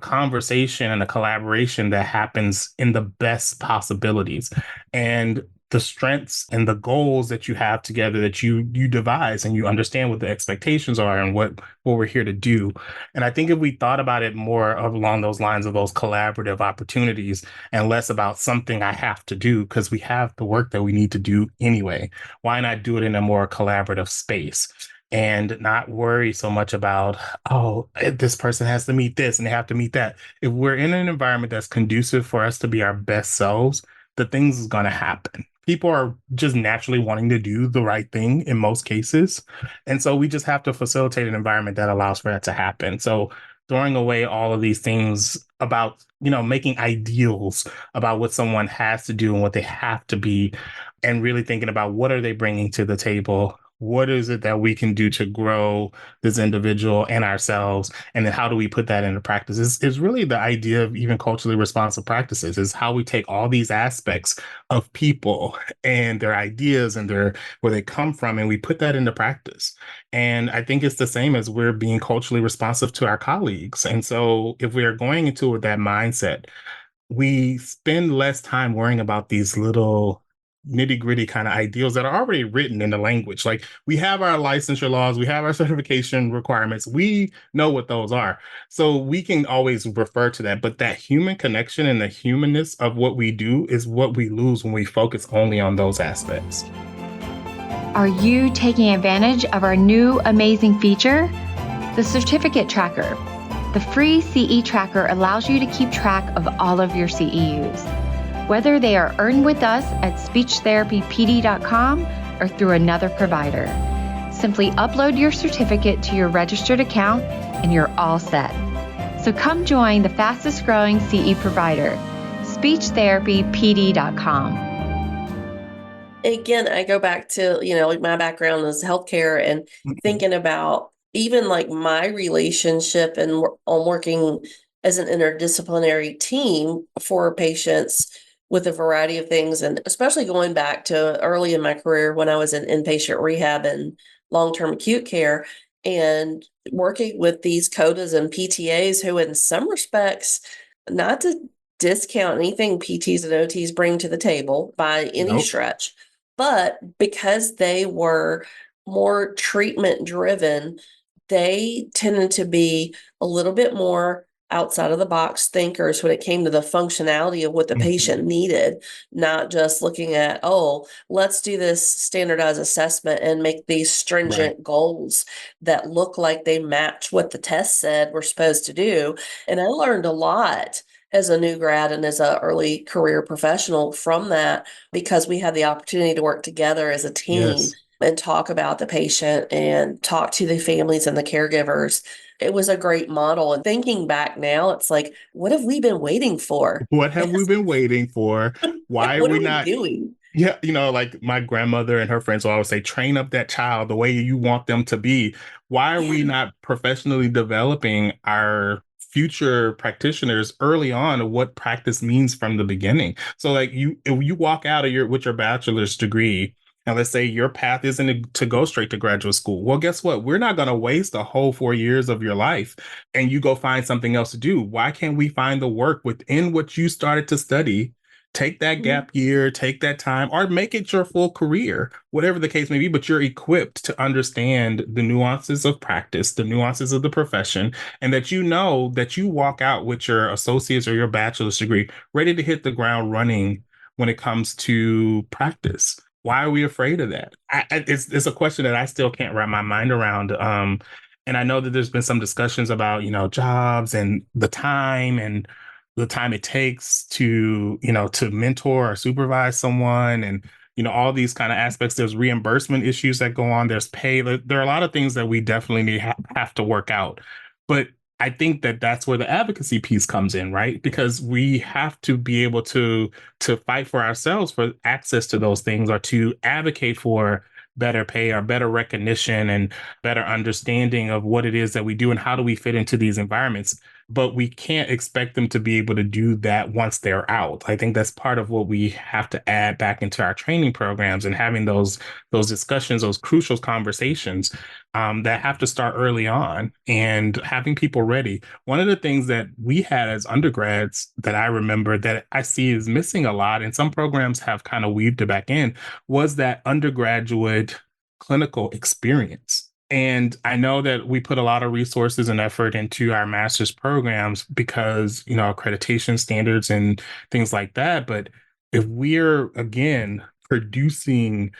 [SPEAKER 4] conversation and a collaboration that happens in the best possibilities. And the strengths and the goals that you have together that you devise, and you understand what the expectations are and what we're here to do. And I think if we thought about it more along those lines of those collaborative opportunities and less about something I have to do because we have the work that we need to do anyway, why not do it in a more collaborative space? And not worry so much about, oh, this person has to meet this and they have to meet that. If we're in an environment that's conducive for us to be our best selves, the things is going to happen. People are just naturally wanting to do the right thing in most cases. And so we just have to facilitate an environment that allows for that to happen. So throwing away all of these things about, making ideals about what someone has to do and what they have to be, and really thinking about what are they bringing to the table? What is it that we can do to grow this individual and ourselves? And then how do we put that into practice? Is really the idea of even culturally responsive practices, is how we take all these aspects of people and their ideas and where they come from, and we put that into practice. And I think it's the same as we're being culturally responsive to our colleagues. And so if we are going into it with that mindset, we spend less time worrying about these little nitty gritty kind of ideals that are already written in the language. Like, we have our licensure laws, we have our certification requirements, we know what those are. So we can always refer to that. But that human connection and the humanness of what we do is what we lose when we focus only on those aspects.
[SPEAKER 5] Are you taking advantage of our new amazing feature? The Certificate Tracker. The free CE Tracker allows you to keep track of all of your CEUs, whether they are earned with us at speechtherapypd.com or through another provider. Simply upload your certificate to your registered account and you're all set. So come join the fastest growing CE provider, speechtherapypd.com.
[SPEAKER 3] Again, I go back to, like my background is healthcare and thinking about even like my relationship and on working as an interdisciplinary team for patients with a variety of things. And especially going back to early in my career when I was in inpatient rehab and long-term acute care, and working with these CODAs and PTAs who in some respects, not to discount anything PTs and OTs bring to the table by any stretch, but because they were more treatment driven, they tended to be a little bit more outside of the box thinkers when it came to the functionality of what the patient needed, not just looking at, oh, let's do this standardized assessment and make these stringent goals that look like they match what the test said we're supposed to do. And I learned a lot as a new grad and as an early career professional from that, because we had the opportunity to work together as a team and talk about the patient and talk to the families and the caregivers. It was a great model. And thinking back now, it's like, what have we been waiting for?
[SPEAKER 4] What have we been waiting for? Why are we not
[SPEAKER 3] doing?
[SPEAKER 4] Yeah, like my grandmother and her friends will always say, train up that child the way you want them to be. Why are we not professionally developing our future practitioners early on of what practice means from the beginning? So like if you walk out of with your bachelor's degree, and let's say your path isn't to go straight to graduate school. Well, guess what? We're not going to waste a whole 4 years of your life and you go find something else to do. Why can't we find the work within what you started to study Take that gap year, take that time, or make it your full career, whatever the case may be, but you're equipped to understand the nuances of practice, the nuances of the profession, and that you know that you walk out with your associate's or your bachelor's degree ready to hit the ground running when it comes to practice. Why are we afraid of that? It's a question that I still can't wrap my mind around. And I know that there's been some discussions about, jobs and the time it takes to, to mentor or supervise someone and, all these kind of aspects. There's reimbursement issues that go on. There's pay. There are a lot of things that we definitely have to work out. But I think that that's where the advocacy piece comes in, right? Because we have to be able to fight for ourselves for access to those things or to advocate for better pay or better recognition and better understanding of what it is that we do and how do we fit into these environments. But we can't expect them to be able to do that once they're out. I think that's part of what we have to add back into our training programs and having those discussions, those crucial conversations that have to start early on and having people ready. One of the things that we had as undergrads that I remember that I see is missing a lot, and some programs have kind of weaved it back in, was that undergraduate clinical experience. And I know that we put a lot of resources and effort into our master's programs because, accreditation standards and things like that. But if we're, again, producing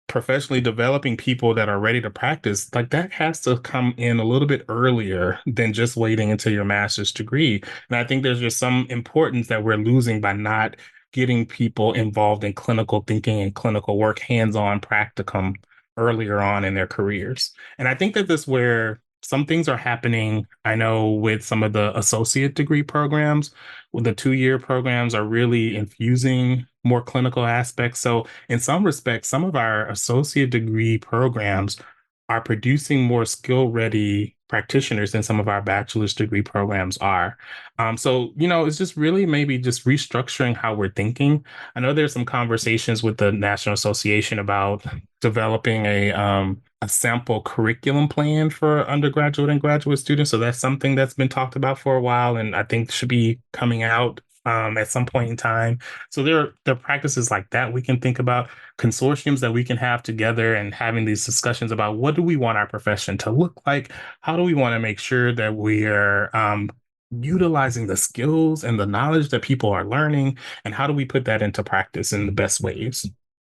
[SPEAKER 4] professionally developing people that are ready to practice, like that has to come in a little bit earlier than just waiting until your master's degree. And I think there's just some importance that we're losing by not getting people involved in clinical thinking and clinical work, hands-on practicum earlier on in their careers. And I think that this is where some things are happening. I know with some of the associate degree programs, with the 2-year programs are really infusing more clinical aspects. So in some respects, some of our associate degree programs are producing more skill-ready practitioners than some of our bachelor's degree programs are. So, it's just really maybe just restructuring how we're thinking. I know there's some conversations with the National Association about developing a sample curriculum plan for undergraduate and graduate students. So that's something that's been talked about for a while, and I think should be coming out at some point in time. So there are practices like that we can think about, consortiums that we can have together and having these discussions about what do we want our profession to look like? How do we want to make sure that we are utilizing the skills and the knowledge that people are learning? And how do we put that into practice in the best ways?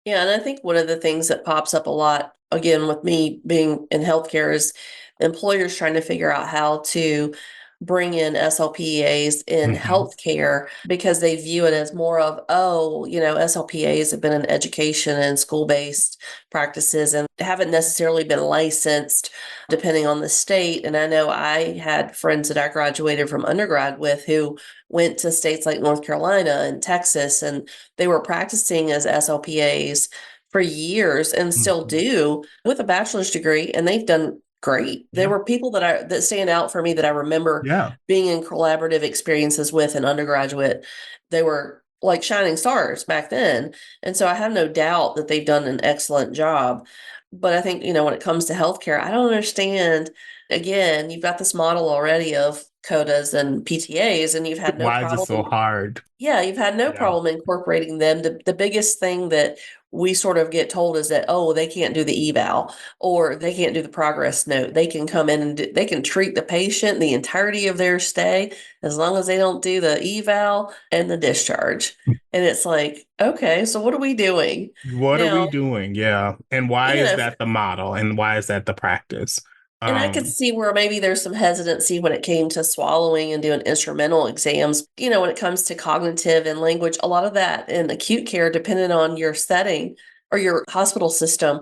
[SPEAKER 3] Yeah, and I think one of the things that pops up a lot, again, with me being in healthcare, is employers trying to figure out how to bring in SLPAs in healthcare because they view it as more of, SLPAs have been in education and school-based practices and haven't necessarily been licensed depending on the state. And I know I had friends that I graduated from undergrad with who went to states like North Carolina and Texas, and they were practicing as SLPAs for years and still do with a bachelor's degree, and they've done great. There were people that stand out for me that I remember being in collaborative experiences with an undergraduate. They were like shining stars back then. And so I have no doubt that they've done an excellent job. But I think, when it comes to healthcare, I don't understand. Again, you've got this model already of codas and PTAs, and you've had no
[SPEAKER 4] Why
[SPEAKER 3] problem.
[SPEAKER 4] is it so hard?
[SPEAKER 3] Yeah, you've had no problem incorporating them. The biggest thing that we sort of get told is that, they can't do the eval or they can't do the progress note. They can come in and they can treat the patient the entirety of their stay as long as they don't do the eval and the discharge. And it's like, okay, so what are we doing?
[SPEAKER 4] What are we doing? Yeah. And why is that the model? And why is that the practice?
[SPEAKER 3] And I could see where maybe there's some hesitancy when it came to swallowing and doing instrumental exams. When it comes to cognitive and language, a lot of that in acute care, depending on your setting or your hospital system.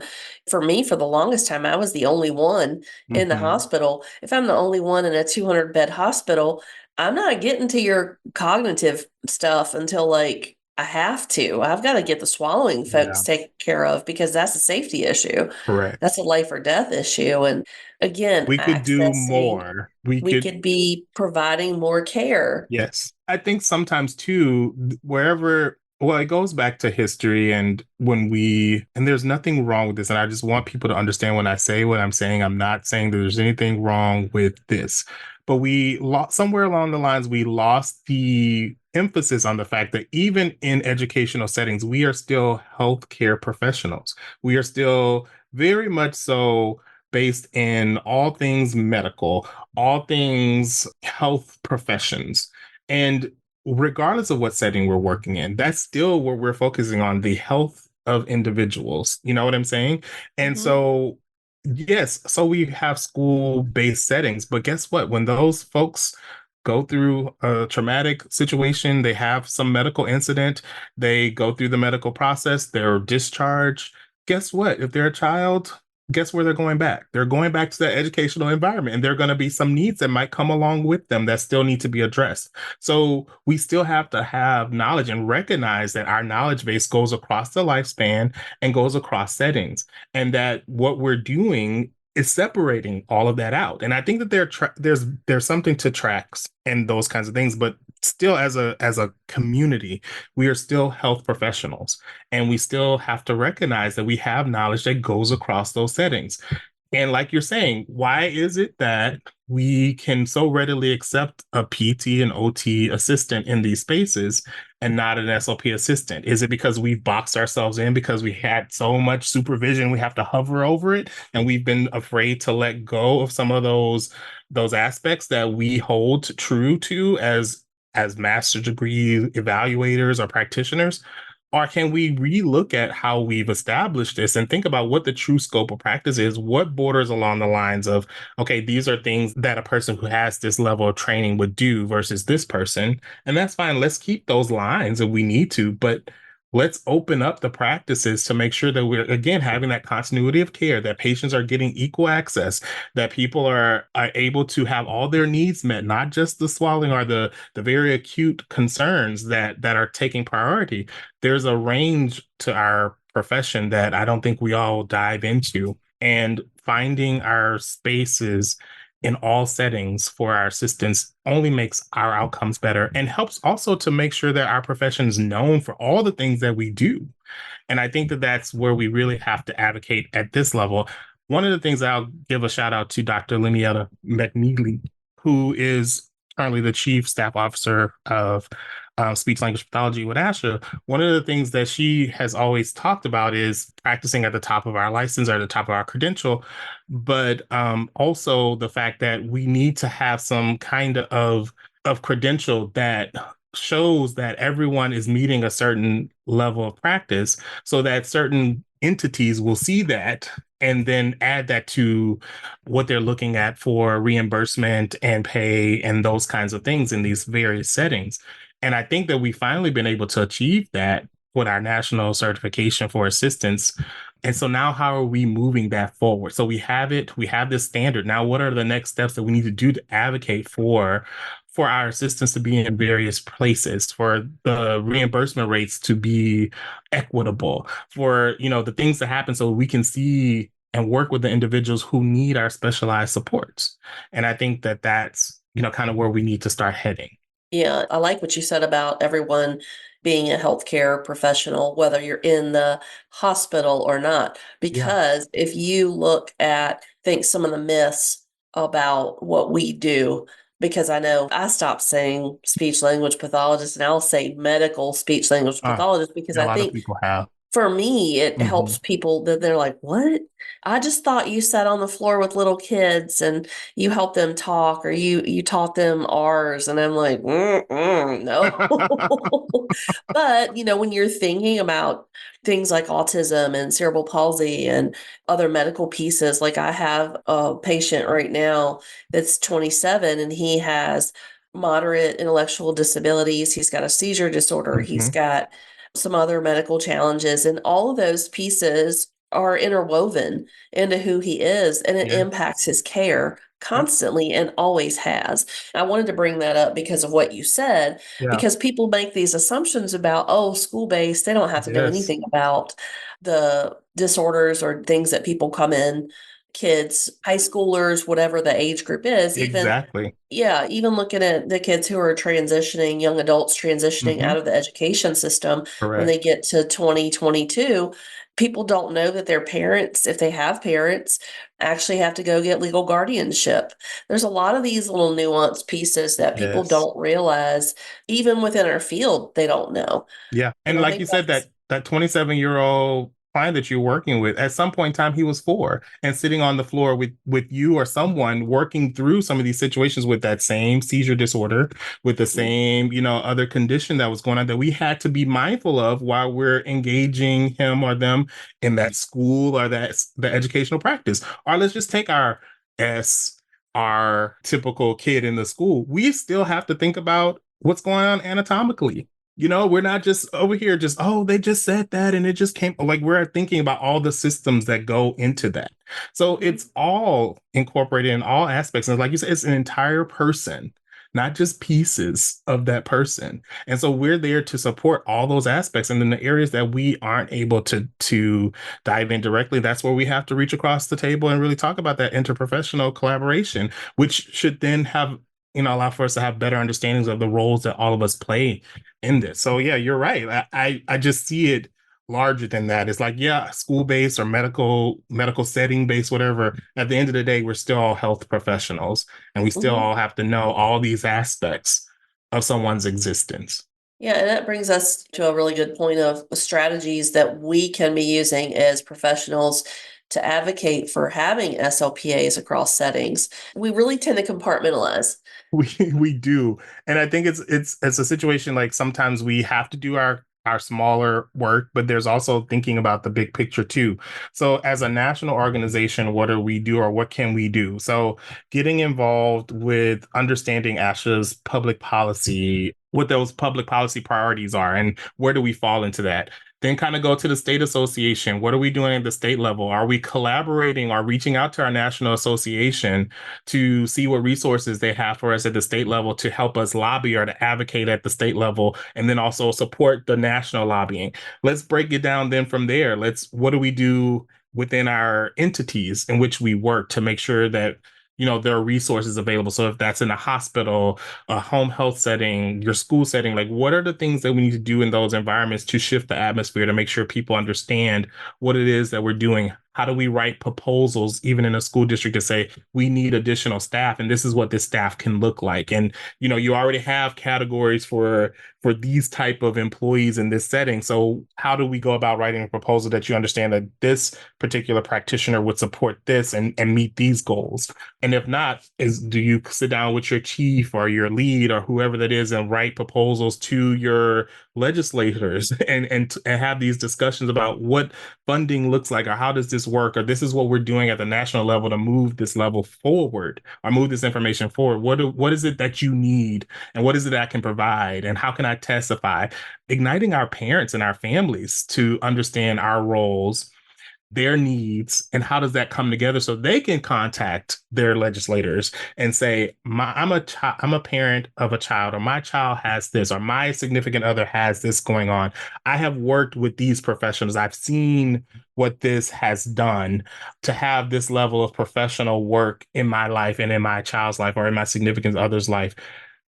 [SPEAKER 3] For me, for the longest time, I was the only one in the hospital. If I'm the only one in a 200-bed hospital, I'm not getting to your cognitive stuff until I have to. I've got to get the swallowing folks taken care of because that's a safety issue.
[SPEAKER 4] Correct.
[SPEAKER 3] That's a life or death issue. And again,
[SPEAKER 4] we could do more. We
[SPEAKER 3] could be providing more care.
[SPEAKER 4] Yes. I think sometimes too, it goes back to history and and there's nothing wrong with this. And I just want people to understand when I say what I'm saying, I'm not saying that there's anything wrong with this, but somewhere along the lines, we lost the emphasis on the fact that even in educational settings, we are still healthcare professionals. We are still very much so based in all things medical, all things health professions. And regardless of what setting we're working in, that's still where we're focusing on the health of individuals. You know what I'm saying? And
[SPEAKER 3] Mhm.
[SPEAKER 4] so, yes, so we have school-based settings, but guess what? When those folks go through a traumatic situation, they have some medical incident, they go through the medical process, they're discharged. Guess what? If they're a child, guess where they're going back? They're going back to that educational environment, and there are going to be some needs that might come along with them that still need to be addressed. So we still have to have knowledge and recognize that our knowledge base goes across the lifespan and goes across settings, and that what we're doing is separating all of that out. And I think that there's something to tracks and those kinds of things, but still as a community, we are still health professionals, and we still have to recognize that we have knowledge that goes across those settings. And like you're saying, why is it that we can so readily accept a PT and OT assistant in these spaces and not an SLP assistant? Is it because we've boxed ourselves in because we had so much supervision, we have to hover over it, and we've been afraid to let go of some of those aspects that we hold true to as master degree evaluators or practitioners? Or can we relook at how we've established this and think about what the true scope of practice is? What borders along the lines of, okay, these are things that a person who has this level of training would do versus this person. And that's fine. Let's keep those lines if we need to, but let's open up the practices to make sure that we're, again, having that continuity of care, that patients are getting equal access, that people are able to have all their needs met, not just the swallowing or the very acute concerns that are taking priority. There's a range to our profession that I don't think we all dive into, and finding our spaces in all settings for our assistants only makes our outcomes better and helps also to make sure that our profession is known for all the things that we do. And I think that that's where we really have to advocate at this level. One of the things I'll give a shout out to Dr. Linietta McNeely, who is currently the Chief Staff Officer of Speech Language Pathology with ASHA. One of the things that she has always talked about is practicing at the top of our license or at the top of our credential, but also the fact that we need to have some kind of credential that shows that everyone is meeting a certain level of practice so that certain entities will see that and then add that to what they're looking at for reimbursement and pay and those kinds of things in these various settings. And I think that we've finally been able to achieve that with our national certification for assistance. And so now how are we moving that forward? So we have it, we have this standard. Now, what are the next steps that we need to do to advocate for our assistants to be in various places, for the reimbursement rates to be equitable, for, the things that happen so we can see and work with the individuals who need our specialized supports. And I think that that's, kind of where we need to start heading.
[SPEAKER 3] Yeah, I like what you said about everyone being a healthcare professional, whether you're in the hospital or not. Because if you look at, think some of the myths about what we do, because I know I stopped saying speech language pathologist and I'll say medical speech language pathologist because
[SPEAKER 4] A
[SPEAKER 3] I
[SPEAKER 4] lot of
[SPEAKER 3] think
[SPEAKER 4] people have.
[SPEAKER 3] for me, it
[SPEAKER 4] Mhm.
[SPEAKER 3] helps people that they're like, what? I just thought you sat on the floor with little kids and you helped them talk or you taught them R's. And I'm like, no. But, when you're thinking about things like autism and cerebral palsy and other medical pieces, like I have a patient right now that's 27 and he has moderate intellectual disabilities. He's got a seizure disorder. He's
[SPEAKER 4] Mhm.
[SPEAKER 3] got some other medical challenges, and all of those pieces are interwoven into who he is, and it
[SPEAKER 4] Yeah.
[SPEAKER 3] impacts his care constantly and always has. I wanted to bring that up because of what you said,
[SPEAKER 4] Yeah.
[SPEAKER 3] because people make these assumptions about, oh, school-based, they don't have to know
[SPEAKER 4] Yes.
[SPEAKER 3] anything about the disorders or things that people come in kids, high schoolers, whatever the age group is,
[SPEAKER 4] Exactly.
[SPEAKER 3] even looking at the kids who are transitioning, young adults transitioning
[SPEAKER 4] Hmm.
[SPEAKER 3] out of the education system when
[SPEAKER 4] Correct.
[SPEAKER 3] they get to 2022, people don't know that their parents, if they have parents, actually have to go get legal guardianship. There's a lot of these little nuanced pieces that people
[SPEAKER 4] Yes.
[SPEAKER 3] don't realize, even within our field, they don't know.
[SPEAKER 4] Yeah.
[SPEAKER 3] And
[SPEAKER 4] And
[SPEAKER 3] I
[SPEAKER 4] like
[SPEAKER 3] think
[SPEAKER 4] you said, that 27-year-old client that you're working with, at some point in time, he was 4 and sitting on the floor with you or someone working through some of these situations with that same seizure disorder, with the same, other condition that was going on that we had to be mindful of while we're engaging him or them in that school or the educational practice. Or let's just take our typical kid in the school. We still have to think about what's going on anatomically. We're not just over here just, oh, they just said that and it just came. Like, we're thinking about all the systems that go into that. So it's all incorporated in all aspects. And like you said, it's an entire person, not just pieces of that person. And so we're there to support all those aspects. And then the areas that we aren't able to dive in directly, that's where we have to reach across the table and really talk about that interprofessional collaboration, which should then have allow for us to have better understandings of the roles that all of us play in this. So yeah, you're right. I just see it larger than that. It's like, yeah, school-based or medical setting-based, whatever. At the end of the day, we're still all health professionals, and we still
[SPEAKER 3] Mhm.
[SPEAKER 4] all have to know all these aspects of someone's existence.
[SPEAKER 3] Yeah, and that brings us to a really good point of strategies that we can be using as professionals to advocate for having SLPAs across settings. We really tend to compartmentalize.
[SPEAKER 4] We do, and I think it's a situation like sometimes we have to do our smaller work, but there's also thinking about the big picture too. So as a national organization, what do we do or what can we do? So getting involved with understanding ASHA's public policy, what those public policy priorities are, and where do we fall into that? Then kind of go to the state association. What are we doing at the state level? Are we collaborating or reaching out to our national association to see what resources they have for us at the state level to help us lobby or to advocate at the state level, and then also support the national lobbying? Let's break it down then from there. What do we do within our entities in which we work to make sure that there are resources available? So if that's in a hospital, a home health setting, your school setting, like what are the things that we need to do in those environments to shift the atmosphere to make sure people understand what it is that we're doing? How do we write proposals, even in a school district, to say we need additional staff and this is what this staff can look like? And you already have categories for these type of employees in this setting. So how do we go about writing a proposal that you understand that this particular practitioner would support this and meet these goals? And if not, do you sit down with your chief or your lead or whoever that is and write proposals to your legislators and have these discussions about what funding looks like, or how does this work, or this is what we're doing at the national level to move this level forward or move this information forward? What is it that you need, and what is it that I can provide, and how can I testify? Igniting our parents and our families to understand our roles, their needs, and how does that come together so they can contact their legislators and say, I'm a parent of a child, or my child has this, or my significant other has this going on. I have worked with these professionals. I've seen what this has done to have this level of professional work in my life and in my child's life or in my significant other's life.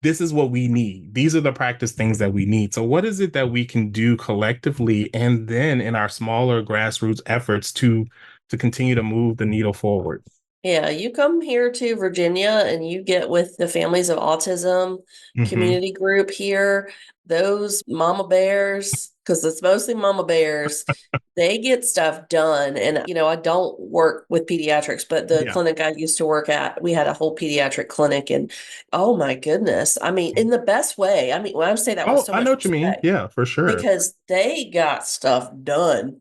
[SPEAKER 4] This is what we need. These are the practice things that we need. So what is it that we can do collectively and then in our smaller grassroots efforts to continue to move the needle forward?
[SPEAKER 3] Yeah, you come here to Virginia and you get with the Families of Autism
[SPEAKER 4] Mm-hmm.
[SPEAKER 3] community group here. Those mama bears, because it's mostly mama bears, they get stuff done. And, I don't work with pediatrics, but the
[SPEAKER 4] Yeah.
[SPEAKER 3] clinic I used to work at, we had a whole pediatric clinic. And oh my goodness, I mean, in the best way. I mean, when I say that with
[SPEAKER 4] Oh,
[SPEAKER 3] so
[SPEAKER 4] I
[SPEAKER 3] much
[SPEAKER 4] know what you mean.
[SPEAKER 3] respect,
[SPEAKER 4] Yeah, for sure.
[SPEAKER 3] because they got stuff done,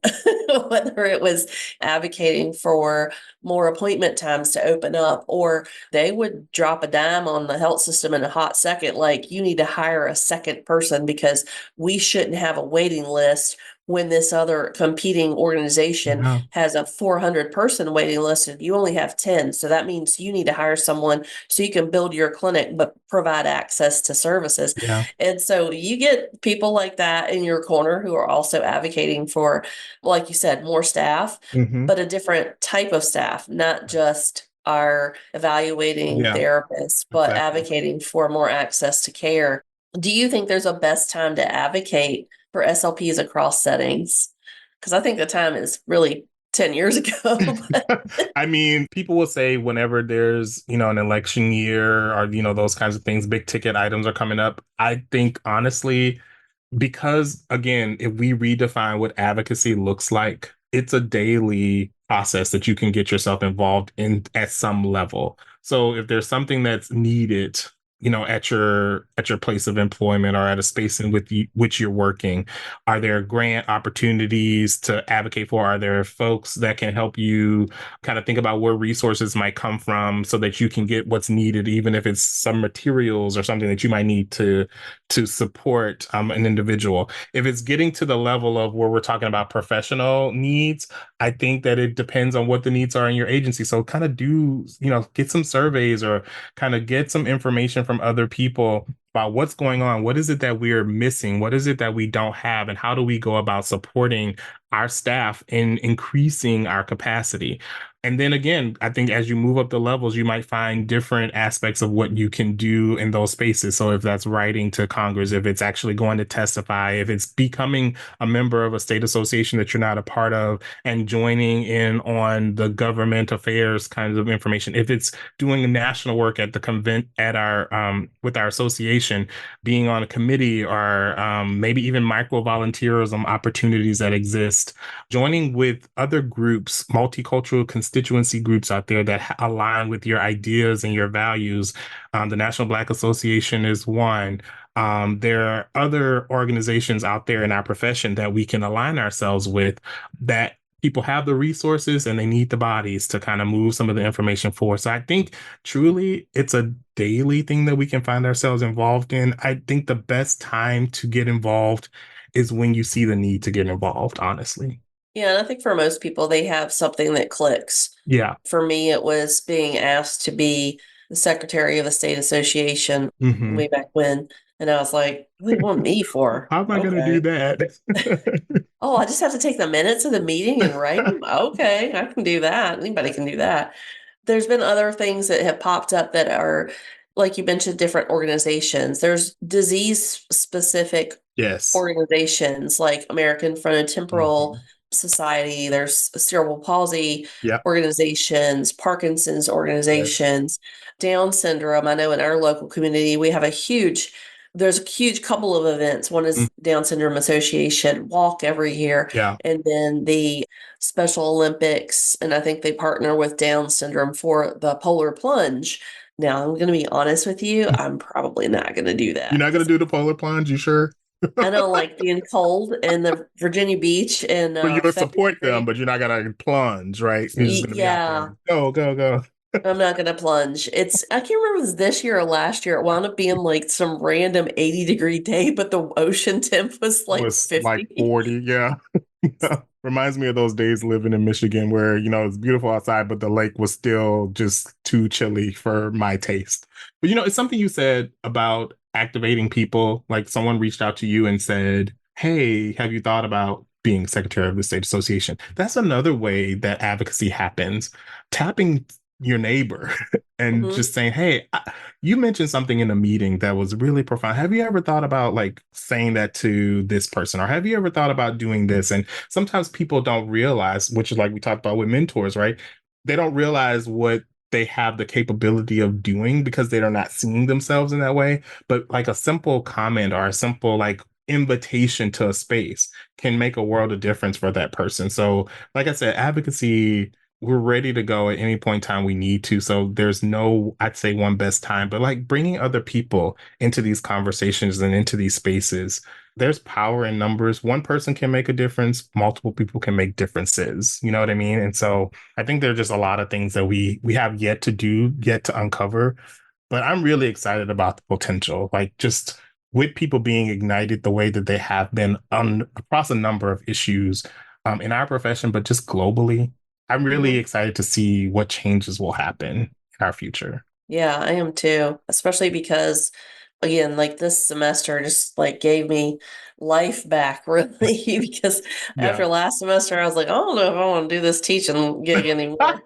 [SPEAKER 3] whether it was advocating for more appointment times to open up, or they would drop a dime on the health system in a hot second, like you need to hire a second person person because we shouldn't have a waiting list when this other competing organization
[SPEAKER 4] Yeah.
[SPEAKER 3] has a 400 person waiting list and you only have 10. So that means you need to hire someone so you can build your clinic, but provide access to services.
[SPEAKER 4] Yeah.
[SPEAKER 3] And so you get people like that in your corner who are also advocating for, like you said, more staff,
[SPEAKER 4] Mm-hmm.
[SPEAKER 3] but a different type of staff, not just our evaluating
[SPEAKER 4] Yeah.
[SPEAKER 3] therapists, but
[SPEAKER 4] Exactly.
[SPEAKER 3] advocating for more access to care. Do you think there's a best time to advocate for SLPs across settings? Because I think the time is really 10 years ago.
[SPEAKER 4] I mean, people will say whenever there's, an election year or, those kinds of things, big ticket items are coming up. I think honestly, because again, if we redefine what advocacy looks like, it's a daily process that you can get yourself involved in at some level. So if there's something that's needed, at your place of employment or at a space in which you're working, are there grant opportunities to advocate for? Are there folks that can help you kind of think about where resources might come from so that you can get what's needed, even if it's some materials or something that you might need to support an individual? If it's getting to the level of where we're talking about professional needs, I think that it depends on what the needs are in your agency. So kind of get some surveys or kind of get some information from other people about what's going on. What is it that we're missing? What is it that we don't have? And how do we go about supporting our staff in increasing our capacity? And then again, I think as you move up the levels, you might find different aspects of what you can do in those spaces. So if that's writing to Congress, if it's actually going to testify, if it's becoming a member of a state association that you're not a part of and joining in on the government affairs kinds of information, if it's doing national work at the convent at our with our association, being on a committee or maybe even micro volunteerism opportunities that exist, joining with other groups, multicultural constituency groups out there that align with your ideas and your values. The National Black Association is one. There are other organizations out there in our profession that we can align ourselves with that people have the resources and they need the bodies to kind of move some of the information forward. So I think truly it's a daily thing that we can find ourselves involved in. I think the best time to get involved is when you see the need to get involved, honestly.
[SPEAKER 3] Yeah, and I think for most people, they have something that clicks.
[SPEAKER 4] Yeah.
[SPEAKER 3] For me, it was being asked to be the secretary of a state association
[SPEAKER 4] Mm-hmm.
[SPEAKER 3] way back when. And I was like, what do you want me for?
[SPEAKER 4] How am I going to do that?
[SPEAKER 3] Oh, I just have to take the minutes of the meeting and write them? Okay, I can do that. Anybody can do that. There's been other things that have popped up that are, like you mentioned, different organizations. There's disease specific
[SPEAKER 4] Yes.
[SPEAKER 3] organizations like American Frontotemporal
[SPEAKER 4] Mm-hmm.
[SPEAKER 3] Society. There's cerebral palsy
[SPEAKER 4] Yep.
[SPEAKER 3] organizations, Parkinson's
[SPEAKER 4] Yes.
[SPEAKER 3] organizations, Down syndrome. I know in our local community, we have there's a huge couple of events. One is Down Syndrome Association walk every year.
[SPEAKER 4] Yeah.
[SPEAKER 3] And then the Special Olympics. And I think they partner with Down syndrome for the polar plunge. Now, I'm going to be honest with you. I'm probably not going to do that.
[SPEAKER 4] You're not going to do the polar plunge, you sure?
[SPEAKER 3] I don't like being cold in the Virginia Beach in
[SPEAKER 4] But you would support
[SPEAKER 3] February.
[SPEAKER 4] them, but you're not going to plunge, right? You're just going to be out
[SPEAKER 3] Yeah,
[SPEAKER 4] there. Go, go, go.
[SPEAKER 3] I'm not going to plunge. I can't remember if it was this year or last year. It wound up being like some random 80-degree day, but the ocean temp was like
[SPEAKER 4] Was
[SPEAKER 3] 50.
[SPEAKER 4] like 40, yeah. Reminds me of those days living in Michigan where, it's beautiful outside, but the lake was still just too chilly for my taste. But, it's something you said about activating people. Like someone reached out to you and said, hey, have you thought about being secretary of the state association? That's another way that advocacy happens. Tapping your neighbor and just saying, hey, you mentioned something in a meeting that was really profound. Have you ever thought about like saying that to this person? Or have you ever thought about doing this? And sometimes people don't realize, which is like we talked about with mentors, right? They don't realize what they have the capability of doing because they're not seeing themselves in that way. But like a simple comment or a simple like invitation to a space can make a world of difference for that person. So like I said, advocacy, we're ready to go at any point in time we need to. So there's no, I'd say one best time, but like bringing other people into these conversations and into these spaces, there's power in numbers. One person can make a difference. Multiple people can make differences. You know what I mean? And so I think there are just a lot of things that we have yet to do, yet to uncover. But I'm really excited about the potential, like just with people being ignited the way that they have been across a number of issues in our profession, but just globally, I'm really excited to see what changes will happen in our future.
[SPEAKER 3] Yeah, I am too, especially because again, like this semester just like gave me life back really because
[SPEAKER 4] Yeah.
[SPEAKER 3] after last semester I was like, I don't know if I want to do this teaching gig anymore.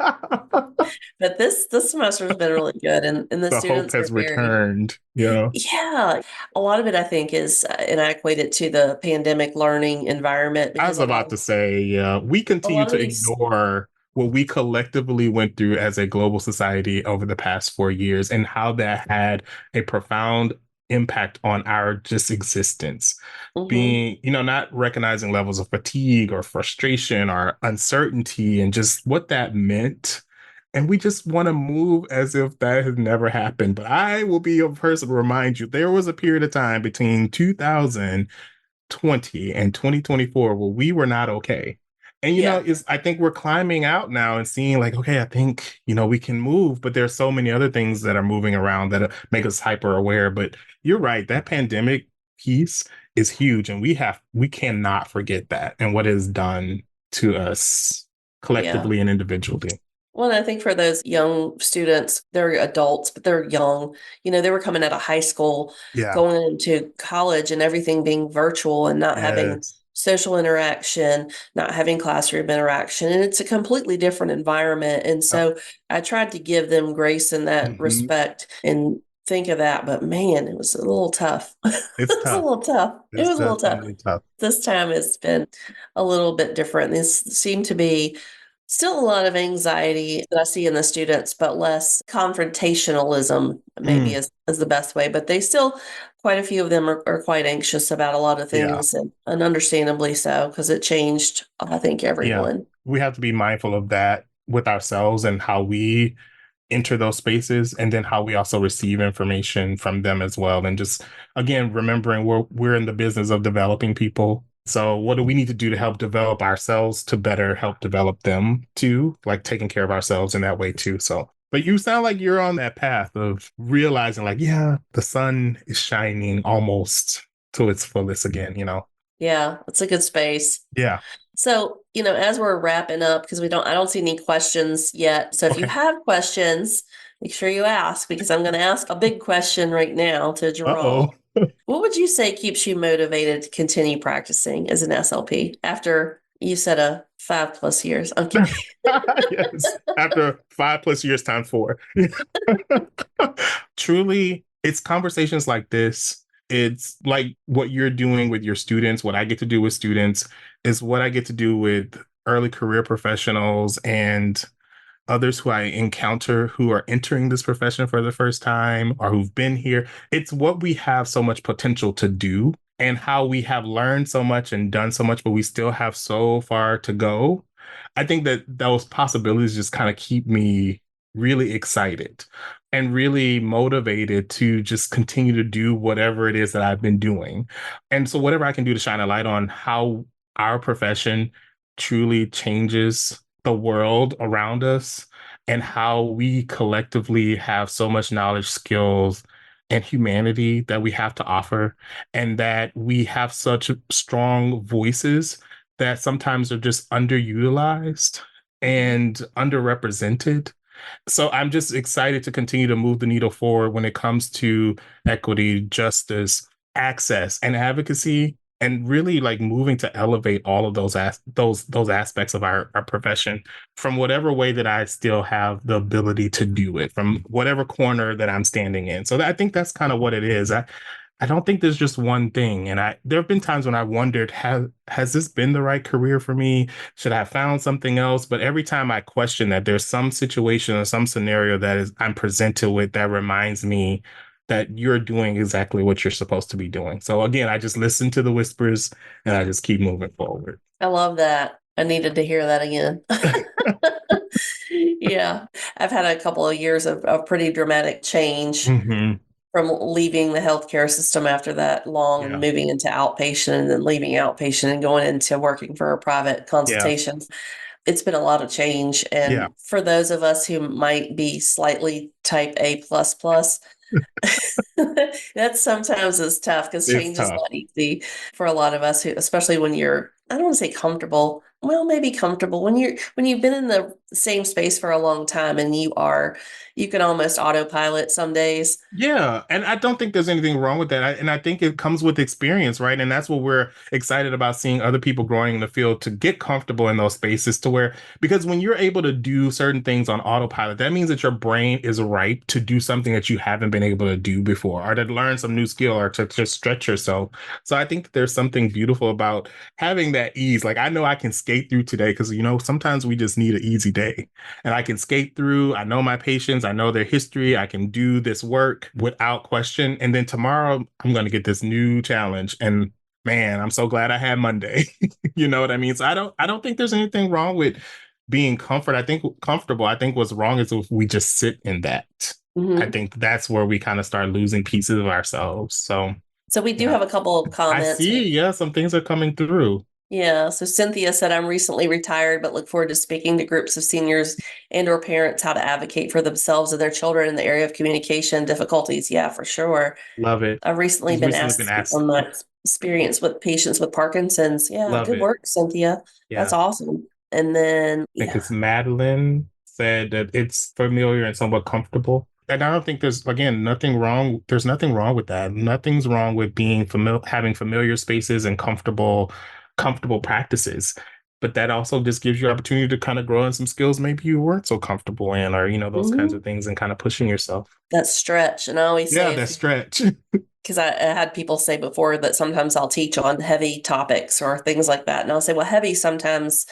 [SPEAKER 3] But this semester has been really good and the
[SPEAKER 4] The hope
[SPEAKER 3] students are
[SPEAKER 4] has
[SPEAKER 3] very
[SPEAKER 4] returned. Yeah.
[SPEAKER 3] yeah, a lot of it I think is and I equate it to the pandemic learning environment
[SPEAKER 4] I
[SPEAKER 3] because
[SPEAKER 4] was about to say, yeah, we
[SPEAKER 3] a
[SPEAKER 4] continue
[SPEAKER 3] lot of
[SPEAKER 4] to
[SPEAKER 3] these
[SPEAKER 4] ignore what we collectively went through as a global society over the past 4 years and how that had a profound impact on our just existence.
[SPEAKER 3] mhm,
[SPEAKER 4] Being, not recognizing levels of fatigue or frustration or uncertainty and just what that meant. And we just want to move as if that has never happened. But I will be a person to remind you there was a period of time between 2020 and 2024 where we were not okay. And
[SPEAKER 3] yeah,
[SPEAKER 4] I think we're climbing out now and seeing like, okay, I think, we can move, but there's so many other things that are moving around that make us hyper aware. But you're right, that pandemic piece is huge and we cannot forget that and what it has done to us
[SPEAKER 3] yeah.
[SPEAKER 4] collectively and individually.
[SPEAKER 3] Well, and I think for those young students, they're adults, but they're young. They were coming out of high school,
[SPEAKER 4] Yeah.
[SPEAKER 3] going into college, and everything being virtual and not having
[SPEAKER 4] Yes.
[SPEAKER 3] social interaction, not having classroom interaction. And it's a completely different environment. And so I tried to give them grace in that
[SPEAKER 4] Mhm.
[SPEAKER 3] respect and think of that. But man, it was a little tough. It
[SPEAKER 4] It's
[SPEAKER 3] was a
[SPEAKER 4] tough.
[SPEAKER 3] little tough. It
[SPEAKER 4] It's
[SPEAKER 3] was a little tough.
[SPEAKER 4] definitely tough.
[SPEAKER 3] This time it's been a little bit different. This seemed to be still a lot of anxiety that I see in the students, but less confrontationalism, maybe
[SPEAKER 4] Mm,
[SPEAKER 3] is the best way. But they still, quite a few of them are quite anxious about a lot of
[SPEAKER 4] yeah.
[SPEAKER 3] things, and understandably so, because it changed, I think,
[SPEAKER 4] Yeah.
[SPEAKER 3] everyone.
[SPEAKER 4] We have to be mindful of that with ourselves and how we enter those spaces and then how we also receive information from them as well. And just again, remembering we're in the business of developing people. So what do we need to do to help develop ourselves to better help develop them too? Like taking care of ourselves in that way too. So but you sound like you're on that path of realizing like, yeah, the sun is shining almost to its fullest again.
[SPEAKER 3] Yeah, it's a good space.
[SPEAKER 4] Yeah.
[SPEAKER 3] So, as we're wrapping up, because I don't see any questions yet. So if you
[SPEAKER 4] Okay.
[SPEAKER 3] have questions, make sure you ask because I'm going to ask a big question right now to Jerrold.
[SPEAKER 4] Uh-oh.
[SPEAKER 3] What would you say keeps you motivated to continue practicing as an SLP after you said a 5+ years? I'm kidding.
[SPEAKER 4] Yes. After 5+ years times four. Truly, it's conversations like this. It's like what you're doing with your students, what I get to do with students is what I get to do with early career professionals and others who I encounter who are entering this profession for the first time or who've been here. It's what we have so much potential to do and how we have learned so much and done so much, but we still have so far to go. I think that those possibilities just kind of keep me really excited and really motivated to just continue to do whatever it is that I've been doing. And so, whatever I can do to shine a light on how our profession truly changes the world around us and how we collectively have so much knowledge, skills, and humanity that we have to offer, and that we have such strong voices that sometimes are just underutilized
[SPEAKER 3] Mhm.
[SPEAKER 4] and underrepresented. So I'm just excited to continue to move the needle forward when it comes to equity, justice, access, and advocacy, and really like moving to elevate all of those aspects of our profession from whatever way that I still have the ability to do it, from whatever corner that I'm standing in. So I think that's kind of what it is. I don't think there's just one thing. And there have been times when I wondered, has this been the right career for me? Should I have found something else? But every time I question that, there's some situation or some scenario I'm presented with that reminds me that you're doing exactly what you're supposed to be doing. So again, I just listen to the whispers and I just keep moving forward.
[SPEAKER 3] I love that. I needed to hear that again. Yeah, I've had a couple of years of pretty dramatic change
[SPEAKER 4] Hmm.
[SPEAKER 3] from leaving the healthcare system after that long and
[SPEAKER 4] Yeah.
[SPEAKER 3] moving into outpatient and then leaving outpatient and going into working for a private
[SPEAKER 4] Yeah.
[SPEAKER 3] consultations. It's been a lot of change.
[SPEAKER 4] Yeah.
[SPEAKER 3] And for those of us who might be slightly type A plus plus, That sometimes is tough because
[SPEAKER 4] It's
[SPEAKER 3] change is
[SPEAKER 4] tough.
[SPEAKER 3] not easy for a lot of us, who, especially when you're, I don't want to say comfortable. Well, maybe comfortable when you've been in the same space for a long time and you can almost autopilot some days.
[SPEAKER 4] Yeah, and I don't think there's anything wrong with that. And I think it comes with experience, right? And that's what we're excited about, seeing other people growing in the field to get comfortable in those spaces to where, because when you're able to do certain things on autopilot, that means that your brain is ripe to do something that you haven't been able to do before, or to learn some new skill, or to just stretch yourself. So I think that there's something beautiful about having that ease. Like, I know I can skate through today because, sometimes we just need an easy day, and I can skate through. I know my patients, I know their history. I can do this work without question. And then tomorrow I'm going to get this new challenge. And man, I'm so glad I had Monday. You know what I mean? So I don't think there's anything wrong with being comfortable. I think what's wrong is if we just sit in that. I
[SPEAKER 3] Mhm.
[SPEAKER 4] think that's where we kind of start losing pieces of ourselves. So
[SPEAKER 3] So we do
[SPEAKER 4] yeah,
[SPEAKER 3] have a couple of
[SPEAKER 4] I
[SPEAKER 3] comments.
[SPEAKER 4] see. Yeah, some things are coming through.
[SPEAKER 3] Yeah, so Cynthia said, I'm recently retired, but look forward to speaking to groups of seniors and or parents how to advocate for themselves and their children in the area of communication difficulties. Yeah, for sure.
[SPEAKER 4] Love it.
[SPEAKER 3] I've recently
[SPEAKER 4] She's
[SPEAKER 3] been
[SPEAKER 4] recently
[SPEAKER 3] asked
[SPEAKER 4] been
[SPEAKER 3] to speak
[SPEAKER 4] asked.
[SPEAKER 3] on my experience with patients with Parkinson's. Yeah,
[SPEAKER 4] Love
[SPEAKER 3] good
[SPEAKER 4] it.
[SPEAKER 3] work, Cynthia. That's
[SPEAKER 4] Yeah.
[SPEAKER 3] awesome. And then,
[SPEAKER 4] I think
[SPEAKER 3] yeah.
[SPEAKER 4] it's Madeline said that it's familiar and somewhat comfortable. And I don't think there's, again, nothing wrong. There's nothing wrong with that. Nothing's wrong with being familiar, having familiar spaces and comfortable practices. But that also just gives you opportunity to kind of grow in some skills maybe you weren't so comfortable in, or, those kinds
[SPEAKER 3] Mhm.
[SPEAKER 4] of things, and kind of pushing yourself.
[SPEAKER 3] That stretch. And I always
[SPEAKER 4] Yeah,
[SPEAKER 3] say,
[SPEAKER 4] that
[SPEAKER 3] if
[SPEAKER 4] stretch.
[SPEAKER 3] because I had people say before that sometimes I'll teach on heavy topics or things like that. And I'll say, well, heavy sometimes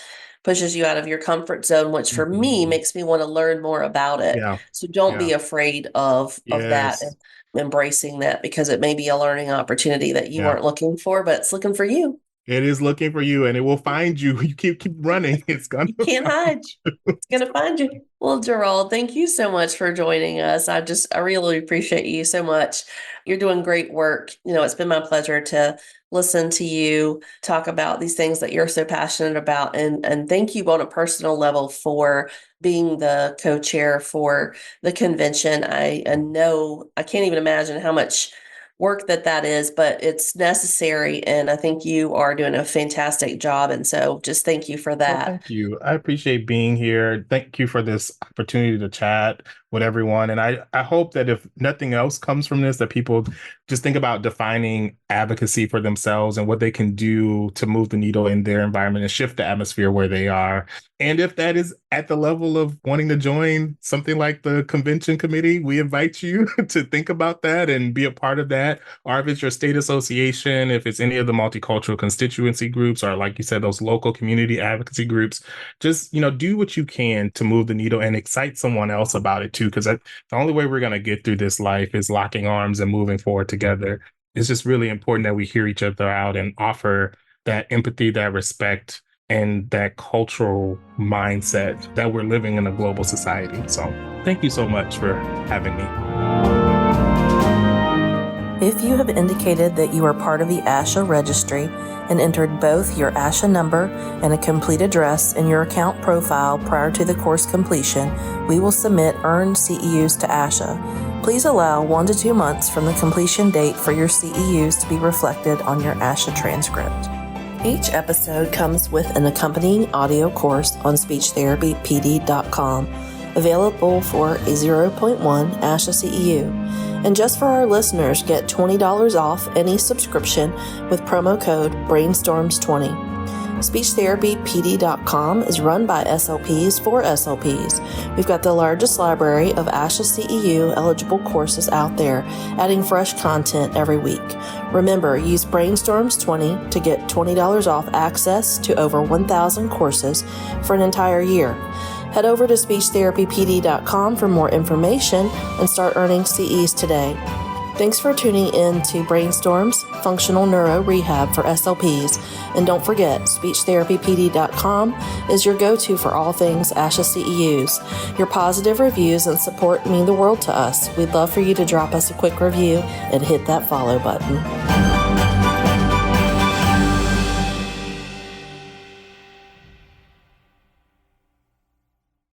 [SPEAKER 3] pushes you out of your comfort zone, which for me
[SPEAKER 4] Mhm.
[SPEAKER 3] makes me want to learn more about it.
[SPEAKER 4] Yeah.
[SPEAKER 3] So don't
[SPEAKER 4] Yeah.
[SPEAKER 3] be afraid of that and
[SPEAKER 4] Yes.
[SPEAKER 3] embracing that, because it may be a learning opportunity that you
[SPEAKER 4] Yeah.
[SPEAKER 3] weren't looking for, but it's looking for you.
[SPEAKER 4] It is looking for you, and it will find you. You keep running. It's gonna
[SPEAKER 3] You can't
[SPEAKER 4] find
[SPEAKER 3] hide.
[SPEAKER 4] you.
[SPEAKER 3] It's gonna find you. Well, Jerrold, thank you so much for joining us. I really appreciate you so much. You're doing great work. It's been my pleasure to listen to you talk about these things that you're so passionate about. And thank you on a personal level for being the co-chair for the convention. I know I can't even imagine how much work that is, but it's necessary. And I think you are doing a fantastic job. And so just thank you for
[SPEAKER 4] Well,
[SPEAKER 3] that.
[SPEAKER 4] thank you. I appreciate being here. Thank you for this opportunity to chat with everyone. And I hope that if nothing else comes from this, that people just think about defining advocacy for themselves and what they can do to move the needle in their environment and shift the atmosphere where they are. And if that is at the level of wanting to join something like the convention committee, we invite you to think about that and be a part of that. Or if it's your state association, if it's any of the multicultural constituency groups, or like you said, those local community advocacy groups, just, do what you can to move the needle and excite someone else about it too. Because the only way we're going to get through this life is locking arms and moving forward together. It's just really important that we hear each other out and offer that empathy, that respect, and that cultural mindset that we're living in a global society. So thank you so much for having me.
[SPEAKER 2] If you have indicated that you are part of the ASHA registry and entered both your ASHA number and a complete address in your account profile prior to the course completion, we will submit earned CEUs to ASHA. Please allow 1 to 2 months from the completion date for your CEUs to be reflected on your ASHA transcript. Each episode comes with an accompanying audio course on speechtherapypd.com, available for a 0.1 ASHA CEU. And just for our listeners, get $20 off any subscription with promo code BRAINSTORMS20. SpeechTherapyPD.com is run by SLPs for SLPs. We've got the largest library of ASHA CEU eligible courses out there, adding fresh content every week. Remember, use Brainstorms20 to get $20 off access to over 1,000 courses for an entire year. Head over to SpeechTherapyPD.com for more information and start earning CEs today. Thanks for tuning in to Brainstorms, Functional Neuro Rehab for SLPs. And don't forget, SpeechTherapyPD.com is your go-to for all things ASHA CEUs. Your positive reviews and support mean the world to us. We'd love for you to drop us a quick review and hit that follow button.